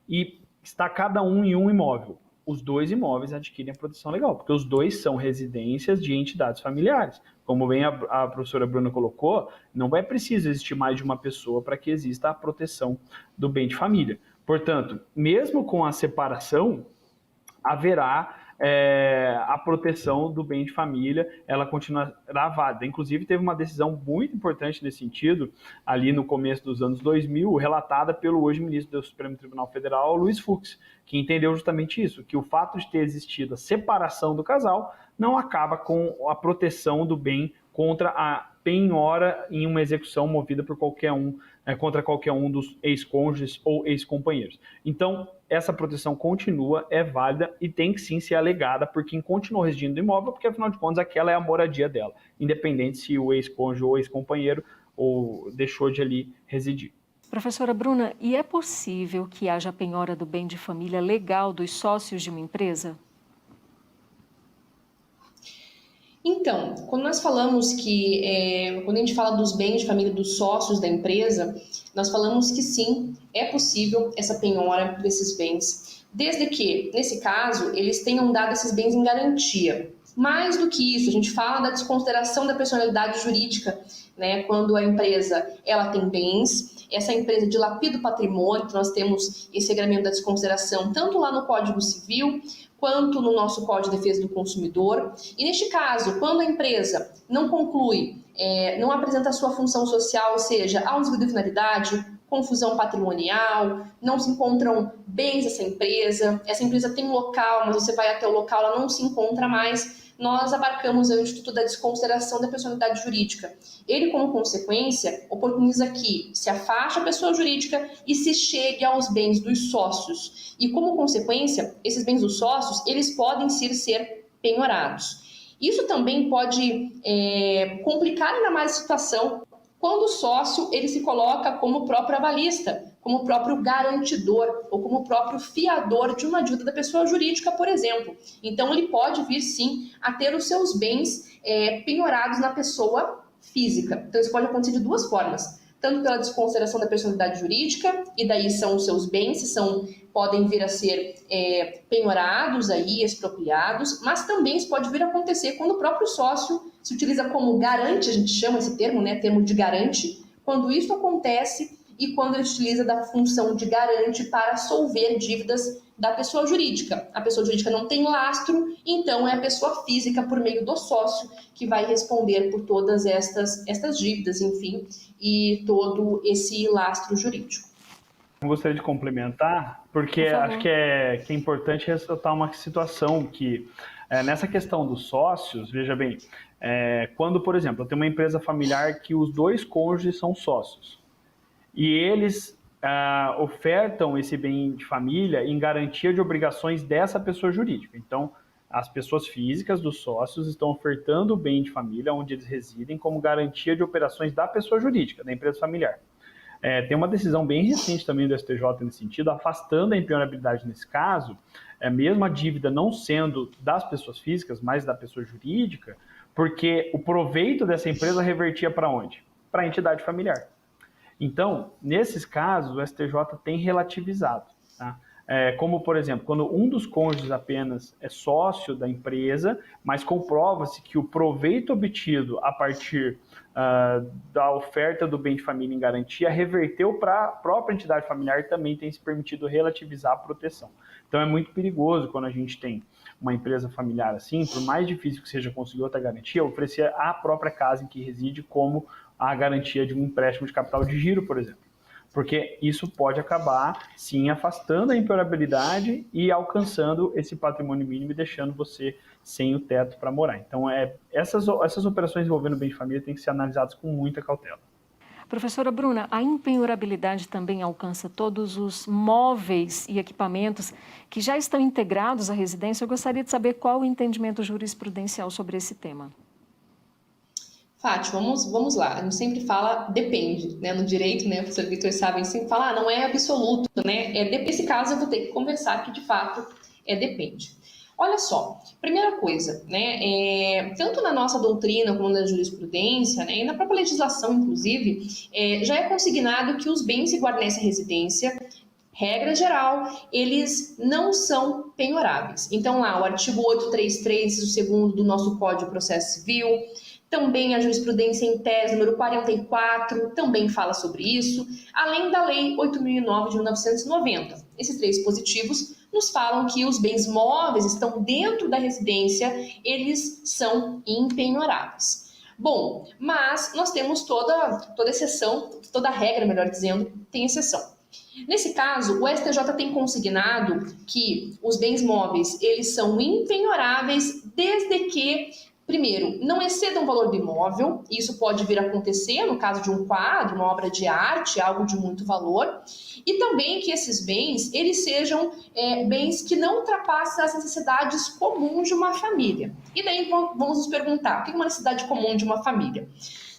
e está cada um em um imóvel. Os 2 imóveis adquirem a proteção legal, porque os 2 são residências de entidades familiares. Como bem a professora Bruna colocou, não é preciso existir mais de uma pessoa para que exista a proteção do bem de família. Portanto, mesmo com a separação, haverá a proteção do bem de família, ela continuará válida. Inclusive, teve uma decisão muito importante nesse sentido, ali no começo dos anos 2000, relatada pelo hoje ministro do Supremo Tribunal Federal, Luiz Fux, que entendeu justamente isso, que o fato de ter existido a separação do casal não acaba com a proteção do bem contra a penhora em uma execução movida por contra qualquer um dos ex-cônjuges ou ex-companheiros. Então, essa proteção continua, é válida e tem que sim ser alegada por quem continuou residindo no imóvel, porque afinal de contas aquela é a moradia dela, independente se o ex-cônjuge ou ex-companheiro deixou de ali residir. Professora Bruna, e é possível que haja penhora do bem de família legal dos sócios de uma empresa? Então, quando nós falamos quando a gente fala dos bens de família dos sócios da empresa, nós falamos que sim, é possível essa penhora desses bens, desde que, nesse caso, eles tenham dado esses bens em garantia. Mais do que isso, a gente fala da desconsideração da personalidade jurídica, né? Quando a empresa ela tem bens, essa empresa dilapida o patrimônio, então nós temos esse regramento da desconsideração tanto lá no Código Civil, quanto no nosso Código de Defesa do Consumidor. E neste caso, quando a empresa não conclui, não apresenta a sua função social, ou seja, há um desvio de finalidade, confusão patrimonial, não se encontram bens dessa empresa, essa empresa tem um local, mas você vai até o local, ela não se encontra mais, nós abarcamos o Instituto da Desconsideração da Personalidade Jurídica. Ele, como consequência, oportuniza que se afaste a pessoa jurídica e se chegue aos bens dos sócios. E, como consequência, esses bens dos sócios, eles podem ser penhorados. Isso também pode complicar ainda mais a situação quando o sócio ele se coloca como próprio avalista, como próprio garantidor ou como próprio fiador de uma dívida da pessoa jurídica, por exemplo. Então, ele pode vir, sim, a ter os seus bens penhorados na pessoa física. Então, isso pode acontecer de duas formas. Tanto pela desconsideração da personalidade jurídica, e daí são os seus bens, podem vir a ser penhorados, expropriados, mas também isso pode vir a acontecer quando o próprio sócio se utiliza como garante, a gente chama esse termo, termo de garante, quando isso acontece e quando ele utiliza da função de garante para solver dívidas da pessoa jurídica. A pessoa jurídica não tem lastro, então é a pessoa física, por meio do sócio, que vai responder por todas estas dívidas, enfim, e todo esse lastro jurídico. Eu gostaria de complementar, porque acho que é importante ressaltar uma situação que, nessa questão dos sócios, veja bem, quando, por exemplo, eu tenho uma empresa familiar que os dois cônjuges são sócios, e eles ofertam esse bem de família em garantia de obrigações dessa pessoa jurídica. Então, as pessoas físicas dos sócios estão ofertando o bem de família onde eles residem como garantia de operações da pessoa jurídica, da empresa familiar. Tem uma decisão bem recente também do STJ nesse sentido, afastando a impenhorabilidade nesse caso, mesmo a dívida não sendo das pessoas físicas, mas da pessoa jurídica, porque o proveito dessa empresa revertia para onde? Para a entidade familiar. Então, nesses casos, o STJ tem relativizado, tá? Como, por exemplo, quando um dos cônjuges apenas é sócio da empresa, mas comprova-se que o proveito obtido a partir da oferta do bem de família em garantia reverteu para a própria entidade familiar e também tem se permitido relativizar a proteção. Então, é muito perigoso quando a gente tem uma empresa familiar assim, por mais difícil que seja conseguir outra garantia, oferecer a própria casa em que reside como a garantia de um empréstimo de capital de giro, por exemplo. Porque isso pode acabar, sim, afastando a impenhorabilidade e alcançando esse patrimônio mínimo e deixando você sem o teto para morar. Então, essas operações envolvendo bem de família têm que ser analisadas com muita cautela. Professora Bruna, a impenhorabilidade também alcança todos os móveis e equipamentos que já estão integrados à residência. Eu gostaria de saber qual o entendimento jurisprudencial sobre esse tema. Fátima, vamos lá. A gente sempre fala depende, No direito, o professor Vitor sabe, a gente sempre fala, não é absoluto, Nesse caso, eu vou ter que conversar que, de fato, depende. Olha só, primeira coisa, tanto na nossa doutrina como na jurisprudência, e na própria legislação, inclusive, já é consignado que os bens que guardam nessa residência, regra geral, eles não são penhoráveis. Então, lá, o artigo 833, o segundo do nosso Código de Processo Civil, Também a jurisprudência em tese número 44 também fala sobre isso, além da Lei 8.009 de 1990. Esses 3 dispositivos nos falam que os bens móveis estão dentro da residência, eles são impenhoráveis. Bom, mas nós temos toda exceção, toda regra, melhor dizendo, tem exceção. Nesse caso, o STJ tem consignado que os bens móveis, eles são impenhoráveis desde que, primeiro, não excedam o valor do imóvel. Isso pode vir a acontecer no caso de um quadro, uma obra de arte, algo de muito valor. E também que esses bens, eles sejam bens que não ultrapassam as necessidades comuns de uma família. E daí vamos nos perguntar, o que é uma necessidade comum de uma família?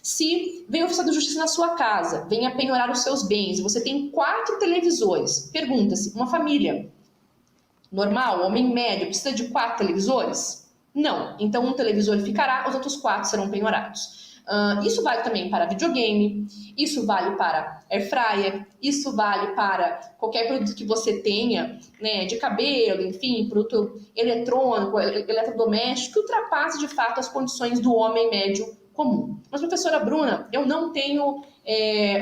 Se vem o oficial de justiça na sua casa, vem a penhorar os seus bens, e você tem 4 televisores, pergunta-se, uma família normal, homem médio, precisa de 4 televisores? Não. Então um televisor ficará, os outros 4 serão penhorados. Isso vale também para videogame, isso vale para air fryer, isso vale para qualquer produto que você tenha, né, de cabelo, enfim, produto eletrônico, eletrodoméstico, que ultrapasse de fato as condições do homem médio comum. Mas, professora Bruna, eu não tenho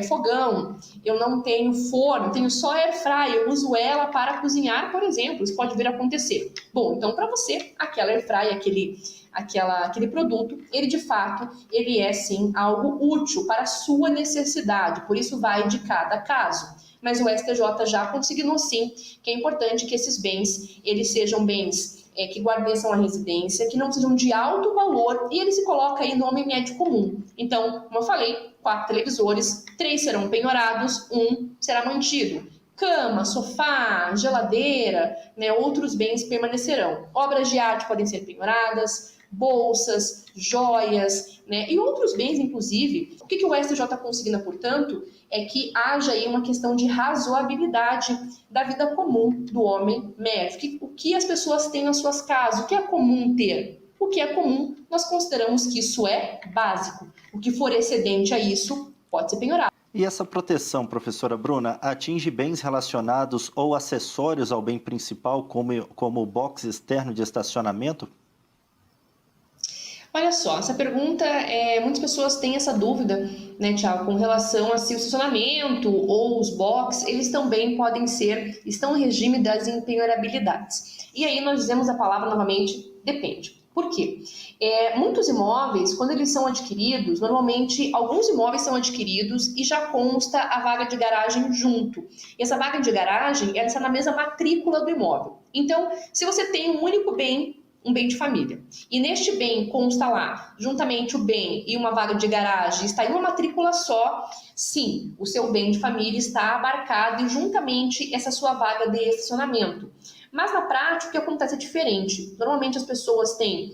fogão, eu não tenho forno, tenho só air fryer, eu uso ela para cozinhar, por exemplo, isso pode vir a acontecer. Bom, então para você, aquela air fryer, aquele produto, ele de fato, ele é sim algo útil para a sua necessidade, por isso vai de cada caso. Mas o STJ já consignou sim que é importante que esses bens, eles sejam bens que guarneçam a residência, que não sejam de alto valor, e ele se coloca aí no homem médio comum. Então, como eu falei, 4 televisores, 3 serão penhorados, 1 será mantido. Cama, sofá, geladeira, né, outros bens permanecerão. Obras de arte podem ser penhoradas, bolsas, joias, né, e outros bens, inclusive. O que o STJ consigna, portanto, é que haja aí uma questão de razoabilidade da vida comum do homem médio. O que as pessoas têm nas suas casas, o que é comum ter? O que é comum, nós consideramos que isso é básico. O que for excedente a isso pode ser penhorado. E essa proteção, professora Bruna, atinge bens relacionados ou acessórios ao bem principal, como o box externo de estacionamento? Olha só, essa pergunta, muitas pessoas têm essa dúvida, né, Thiago, com relação a se o estacionamento ou os boxes, eles também estão em regime das impenhorabilidades. E aí nós dizemos a palavra novamente, depende. Por quê? Muitos imóveis, quando eles são adquiridos, normalmente alguns imóveis são adquiridos e já consta a vaga de garagem junto. E essa vaga de garagem, ela está na mesma matrícula do imóvel. Então, se você tem um único bem, um bem de família, e neste bem consta lá, juntamente o bem e uma vaga de garagem, está em uma matrícula só, sim, o seu bem de família está abarcado e juntamente essa sua vaga de estacionamento. Mas na prática o que acontece é diferente. Normalmente as pessoas têm,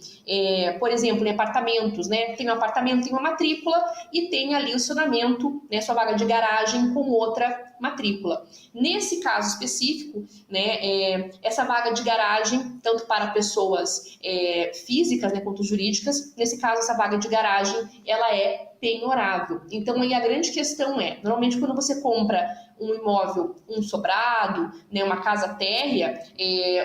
por exemplo, em apartamentos, né? Tem um apartamento, tem uma matrícula e tem ali o estacionamento, né? Sua vaga de garagem com outra matrícula. Nesse caso específico, né? Essa vaga de garagem, tanto para pessoas físicas, né, quanto jurídicas, nesse caso essa vaga de garagem, ela é penhorável. Então aí a grande questão normalmente quando você compra um imóvel, um sobrado, né, uma casa térrea,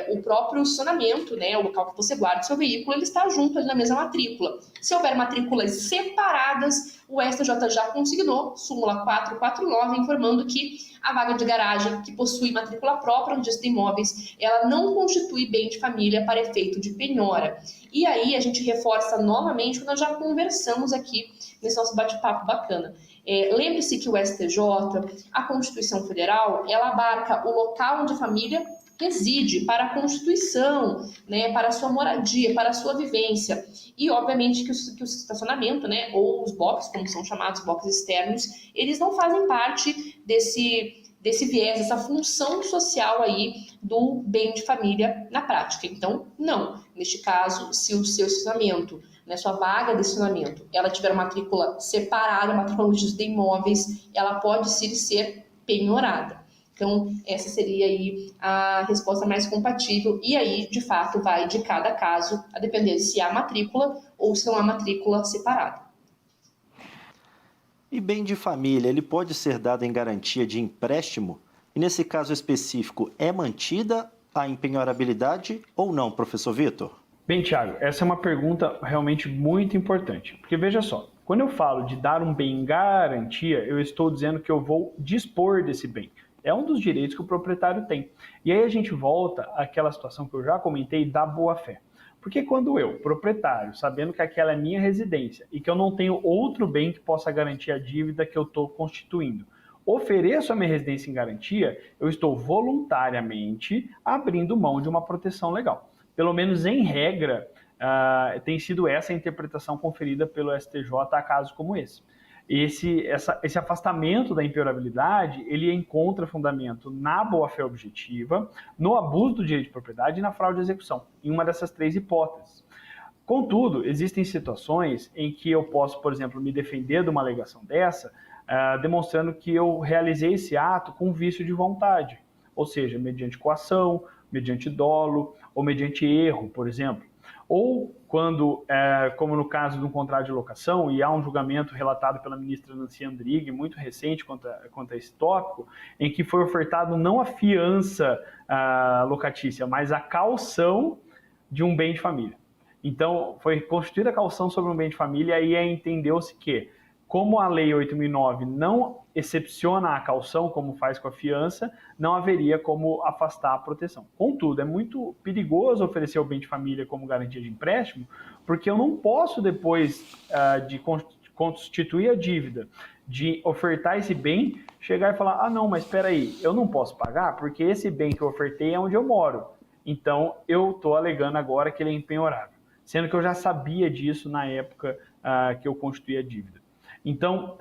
o próprio estacionamento, né, o local que você guarda o seu veículo, ele está junto ali na mesma matrícula. Se houver matrículas separadas, o STJ já consignou, súmula 449, informando que a vaga de garagem que possui matrícula própria no registro de imóveis, ela não constitui bem de família para efeito de penhora. E aí a gente reforça novamente o que nós já conversamos aqui nesse nosso bate-papo bacana. Lembre-se que o STJ, a Constituição Federal, ela abarca o local onde a família reside para a constituição, né, para a sua moradia, para a sua vivência. E, obviamente, que o estacionamento, né, ou os boxes, como são chamados, boxes externos, eles não fazem parte desse viés, dessa função social aí do bem de família na prática. Então, não. Neste caso, se o seu estacionamento, né, sua vaga de estacionamento, ela tiver matrícula separada, matrícula no registro de imóveis, ela pode sim ser penhorada. Então, essa seria aí a resposta mais compatível e aí, de fato, vai de cada caso, a depender se há matrícula ou se não há matrícula separada. E bem de família, ele pode ser dado em garantia de empréstimo? E nesse caso específico, é mantida a impenhorabilidade ou não, professor Vitor? Bem, Thiago, essa é uma pergunta realmente muito importante, porque veja só, quando eu falo de dar um bem em garantia, eu estou dizendo que eu vou dispor desse bem. É um dos direitos que o proprietário tem. E aí a gente volta àquela situação que eu já comentei da boa-fé. Porque quando eu, proprietário, sabendo que aquela é minha residência e que eu não tenho outro bem que possa garantir a dívida que eu estou constituindo, ofereço a minha residência em garantia, eu estou voluntariamente abrindo mão de uma proteção legal. Pelo menos em regra, tem sido essa a interpretação conferida pelo STJ a casos como esse. Esse afastamento da impenhorabilidade, ele encontra fundamento na boa-fé objetiva, no abuso do direito de propriedade e na fraude de execução, em uma dessas três hipóteses. Contudo, existem situações em que eu posso, por exemplo, me defender de uma alegação dessa, demonstrando que eu realizei esse ato com vício de vontade, ou seja, mediante coação, mediante dolo ou mediante erro, por exemplo. Ou quando, como no caso de um contrato de locação, e há um julgamento relatado pela ministra Nancy Andrighi, muito recente quanto a esse tópico, em que foi ofertado não a fiança locatícia, mas a caução de um bem de família. Então, foi constituída a caução sobre um bem de família e aí entendeu-se que, como a Lei 8.009 não excepciona a caução, como faz com a fiança, não haveria como afastar a proteção. Contudo, é muito perigoso oferecer o bem de família como garantia de empréstimo, porque eu não posso, depois de constituir a dívida, de ofertar esse bem, chegar e falar, não, mas espera aí, eu não posso pagar porque esse bem que eu ofertei é onde eu moro. Então, eu estou alegando agora que ele é impenhorável, sendo que eu já sabia disso na época que eu constituí a dívida. Então,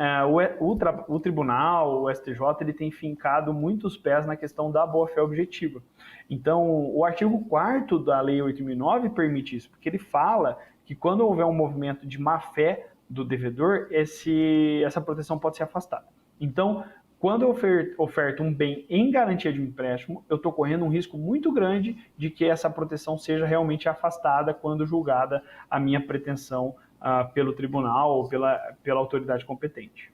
o tribunal, o STJ, ele tem fincado muitos pés na questão da boa-fé objetiva. Então, o artigo 4º da Lei 8.009 permite isso, porque ele fala que quando houver um movimento de má-fé do devedor, essa proteção pode ser afastada. Então, quando eu oferto um bem em garantia de um empréstimo, eu estou correndo um risco muito grande de que essa proteção seja realmente afastada quando julgada a minha pretensão pelo tribunal ou pela autoridade competente.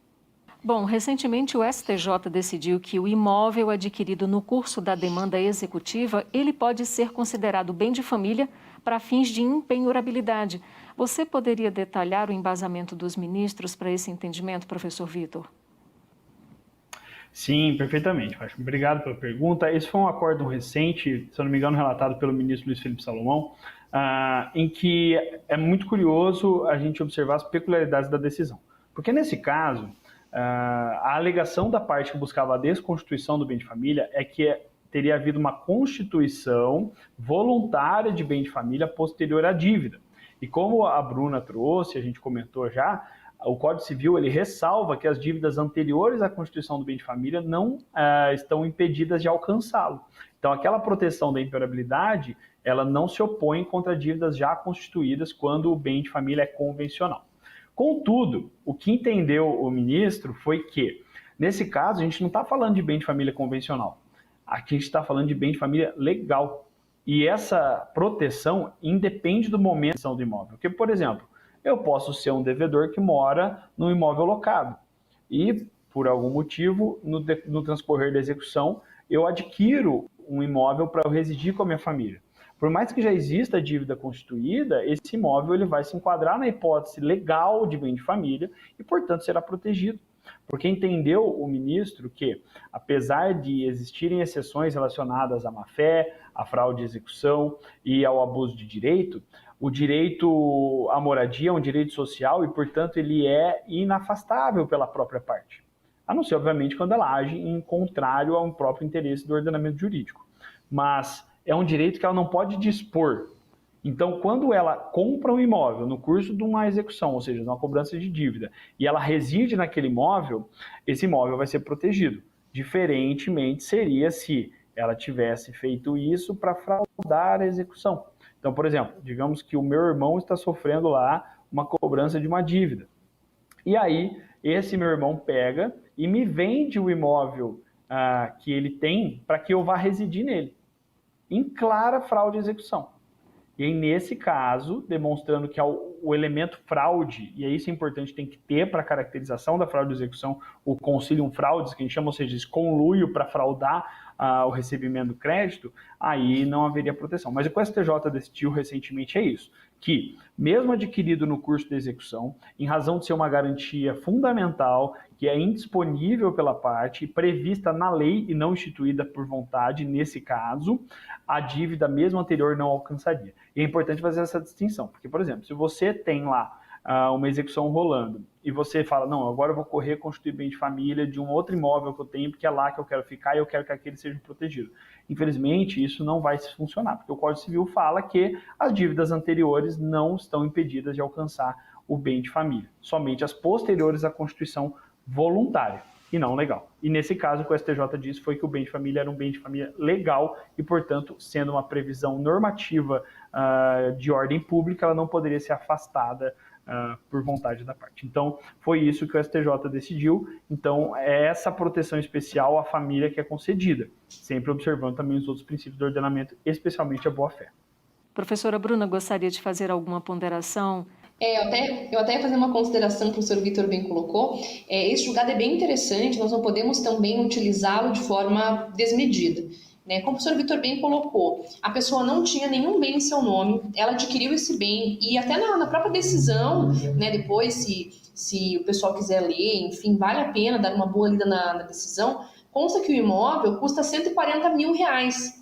Bom, recentemente o STJ decidiu que o imóvel adquirido no curso da demanda executiva, ele pode ser considerado bem de família para fins de impenhorabilidade. Você poderia detalhar o embasamento dos ministros para esse entendimento, professor Vitor? Sim, perfeitamente. Obrigado pela pergunta. Esse foi um acordo recente, se eu não me engano, relatado pelo ministro Luiz Felipe Salomão, em que é muito curioso a gente observar as peculiaridades da decisão. Porque nesse caso, a alegação da parte que buscava a desconstituição do bem de família é que teria havido uma constituição voluntária de bem de família posterior à dívida. E como a Bruna trouxe, a gente comentou já, o Código Civil ele ressalva que as dívidas anteriores à constituição do bem de família não estão impedidas de alcançá-lo. Então, aquela proteção da impenhorabilidade, ela não se opõe contra dívidas já constituídas quando o bem de família é convencional. Contudo, o que entendeu o ministro foi que, nesse caso, a gente não está falando de bem de família convencional. Aqui a gente está falando de bem de família legal. E essa proteção independe do momento do imóvel. Porque, por exemplo, eu posso ser um devedor que mora num imóvel locado e, por algum motivo, no transcorrer da execução, eu adquiro um imóvel para eu residir com a minha família. Por mais que já exista a dívida constituída, esse imóvel ele vai se enquadrar na hipótese legal de bem de família e, portanto, será protegido. Porque entendeu o ministro que, apesar de existirem exceções relacionadas à má-fé, à fraude de execução e ao abuso de direito, o direito à moradia é um direito social e, portanto, ele é inafastável pela própria parte. A não ser, obviamente, quando ela age em contrário ao próprio interesse do ordenamento jurídico. Mas é um direito que ela não pode dispor. Então, quando ela compra um imóvel no curso de uma execução, ou seja, de uma cobrança de dívida, e ela reside naquele imóvel, esse imóvel vai ser protegido. Diferentemente seria se ela tivesse feito isso para fraudar a execução. Então, por exemplo, digamos que o meu irmão está sofrendo lá uma cobrança de uma dívida. E aí, esse meu irmão pega e me vende o imóvel que ele tem para que eu vá residir nele, em clara fraude de execução. E aí, nesse caso, demonstrando que o elemento fraude, e isso é importante, tem que ter para a caracterização da fraude de execução o concilium fraudis, que a gente chama, ou seja, esse conluio para fraudar o recebimento do crédito, aí não haveria proteção. Mas o que o STJ decidiu recentemente é isso, que mesmo adquirido no curso de execução, em razão de ser uma garantia fundamental, que é indisponível pela parte, prevista na lei e não instituída por vontade, nesse caso, a dívida mesmo anterior não alcançaria. E é importante fazer essa distinção, porque, por exemplo, se você tem lá uma execução rolando e você fala, não, agora eu vou correr constituir bem de família de um outro imóvel que eu tenho, porque é lá que eu quero ficar e eu quero que aquele seja protegido. Infelizmente, isso não vai funcionar, porque o Código Civil fala que as dívidas anteriores não estão impedidas de alcançar o bem de família, somente as posteriores à constituição voluntária e não legal. E nesse caso, o que o STJ disse foi que o bem de família era um bem de família legal e, portanto, sendo uma previsão normativa de ordem pública, ela não poderia ser afastada por vontade da parte. Então, foi isso que o STJ decidiu. Então, é essa proteção especial à família que é concedida, sempre observando também os outros princípios do ordenamento, especialmente a boa-fé. Professora Bruna, gostaria de fazer alguma ponderação? Eu até ia fazer uma consideração que o professor Vitor bem colocou. Esse julgado é bem interessante, nós não podemos também utilizá-lo de forma desmedida. Como o professor Vitor bem colocou, a pessoa não tinha nenhum bem em seu nome, ela adquiriu esse bem e até na própria decisão, depois se o pessoal quiser ler, enfim, vale a pena dar uma boa lida na decisão. Consta que o imóvel custa R$140 mil.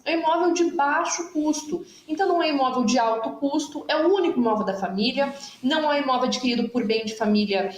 É um imóvel de baixo custo. Então, não é imóvel de alto custo, é o único imóvel da família, não é imóvel adquirido por bem de família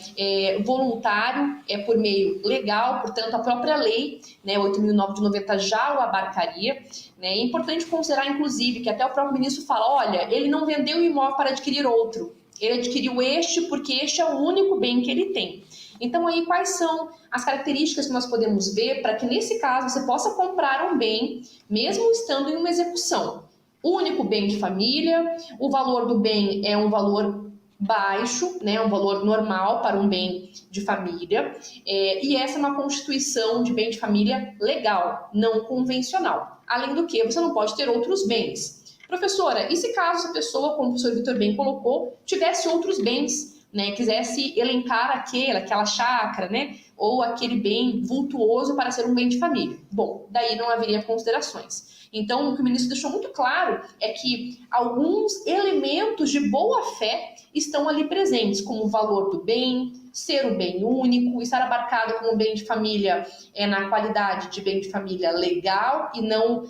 voluntário, é por meio legal, portanto, a própria lei, 8.009 de 90 já o abarcaria. É importante considerar, inclusive, que até o próprio ministro fala, olha, ele não vendeu o imóvel para adquirir outro, ele adquiriu este porque este é o único bem que ele tem. Então, aí, quais são as características que nós podemos ver para que, nesse caso, você possa comprar um bem, mesmo estando em uma execução? Único bem de família, o valor do bem é um valor baixo, um valor normal para um bem de família, e essa é uma constituição de bem de família legal, não convencional. Além do que, você não pode ter outros bens. Professora, e se caso a pessoa, como o professor Vitor bem colocou, tivesse outros bens, quisesse elencar aquela chácara, ou aquele bem vultuoso para ser um bem de família? Bom, daí não haveria considerações. Então, o que o ministro deixou muito claro é que alguns elementos de boa-fé estão ali presentes, como o valor do bem, ser o bem único, estar abarcado como bem de família na qualidade de bem de família legal e não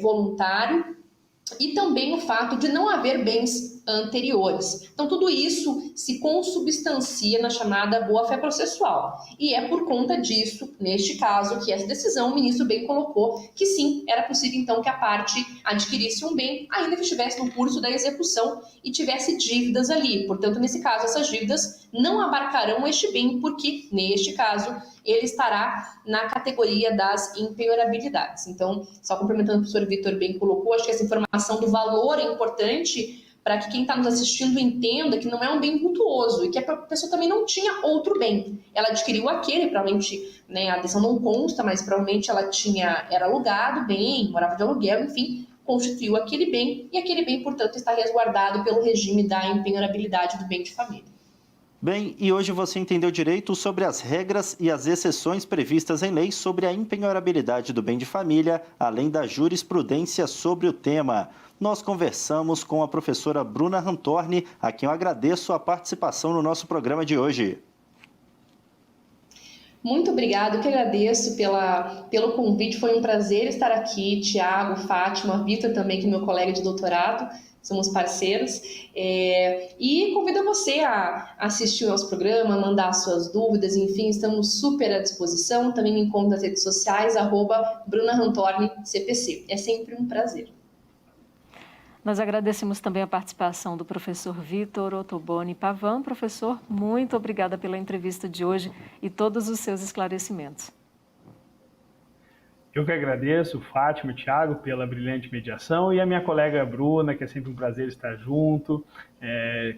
voluntário, e também o fato de não haver bens anteriores. Então, tudo isso se consubstancia na chamada boa-fé processual. E é por conta disso, neste caso, que essa decisão, o ministro bem colocou que sim, era possível então que a parte adquirisse um bem, ainda que estivesse no curso da execução e tivesse dívidas ali. Portanto, nesse caso, essas dívidas não abarcarão este bem, porque, neste caso, ele estará na categoria das impenhorabilidades. Então, só complementando o que o professor Vitor bem colocou, acho que essa informação do valor é importante para que quem está nos assistindo entenda que não é um bem vultuoso e que a pessoa também não tinha outro bem. Ela adquiriu aquele, provavelmente, a decisão não consta, mas provavelmente ela era alugado bem, morava de aluguel, enfim, constituiu aquele bem e aquele bem, portanto, está resguardado pelo regime da impenhorabilidade do bem de família. Bem, e hoje você entendeu direito sobre as regras e as exceções previstas em lei sobre a impenhorabilidade do bem de família, além da jurisprudência sobre o tema. Nós conversamos com a professora Bruna Rantorni, a quem eu agradeço a participação no nosso programa de hoje. Muito obrigada, eu que agradeço pelo convite, foi um prazer estar aqui, Tiago, Fátima, Vitor também, que é meu colega de doutorado, somos parceiros, e convido você a assistir o nosso programa, mandar suas dúvidas, enfim, estamos super à disposição, também me encontro nas redes sociais, @BrunaRantorni_CPC, é sempre um prazer. Nós agradecemos também a participação do professor Vitor Ottoboni Pavan. Professor, muito obrigada pela entrevista de hoje e todos os seus esclarecimentos. Eu que agradeço, Fátima e Tiago, pela brilhante mediação e a minha colega Bruna, que é sempre um prazer estar junto.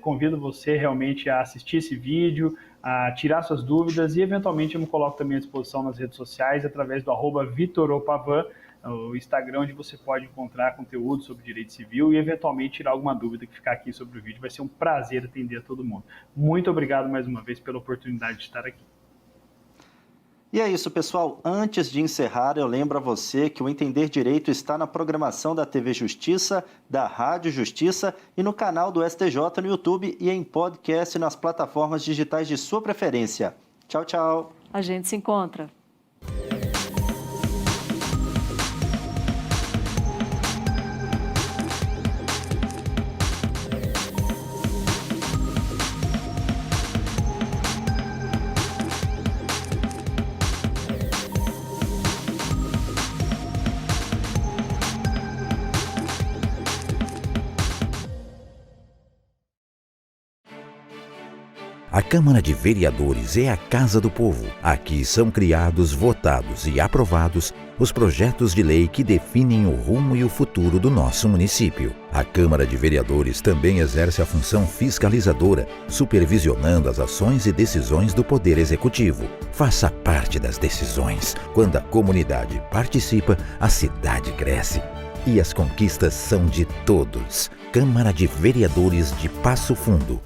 Convido você realmente a assistir esse vídeo, a tirar suas dúvidas e, eventualmente, eu me coloco também à disposição nas redes sociais através do @VitorOpavan, o Instagram, onde você pode encontrar conteúdo sobre direito civil e, eventualmente, tirar alguma dúvida que ficar aqui sobre o vídeo. Vai ser um prazer atender a todo mundo. Muito obrigado mais uma vez pela oportunidade de estar aqui. E é isso, pessoal. Antes de encerrar, eu lembro a você que o Entender Direito está na programação da TV Justiça, da Rádio Justiça e no canal do STJ no YouTube e em podcast nas plataformas digitais de sua preferência. Tchau, tchau. A gente se encontra. A Câmara de Vereadores é a Casa do Povo. Aqui são criados, votados e aprovados os projetos de lei que definem o rumo e o futuro do nosso município. A Câmara de Vereadores também exerce a função fiscalizadora, supervisionando as ações e decisões do Poder Executivo. Faça parte das decisões. Quando a comunidade participa, a cidade cresce. E as conquistas são de todos. Câmara de Vereadores de Passo Fundo.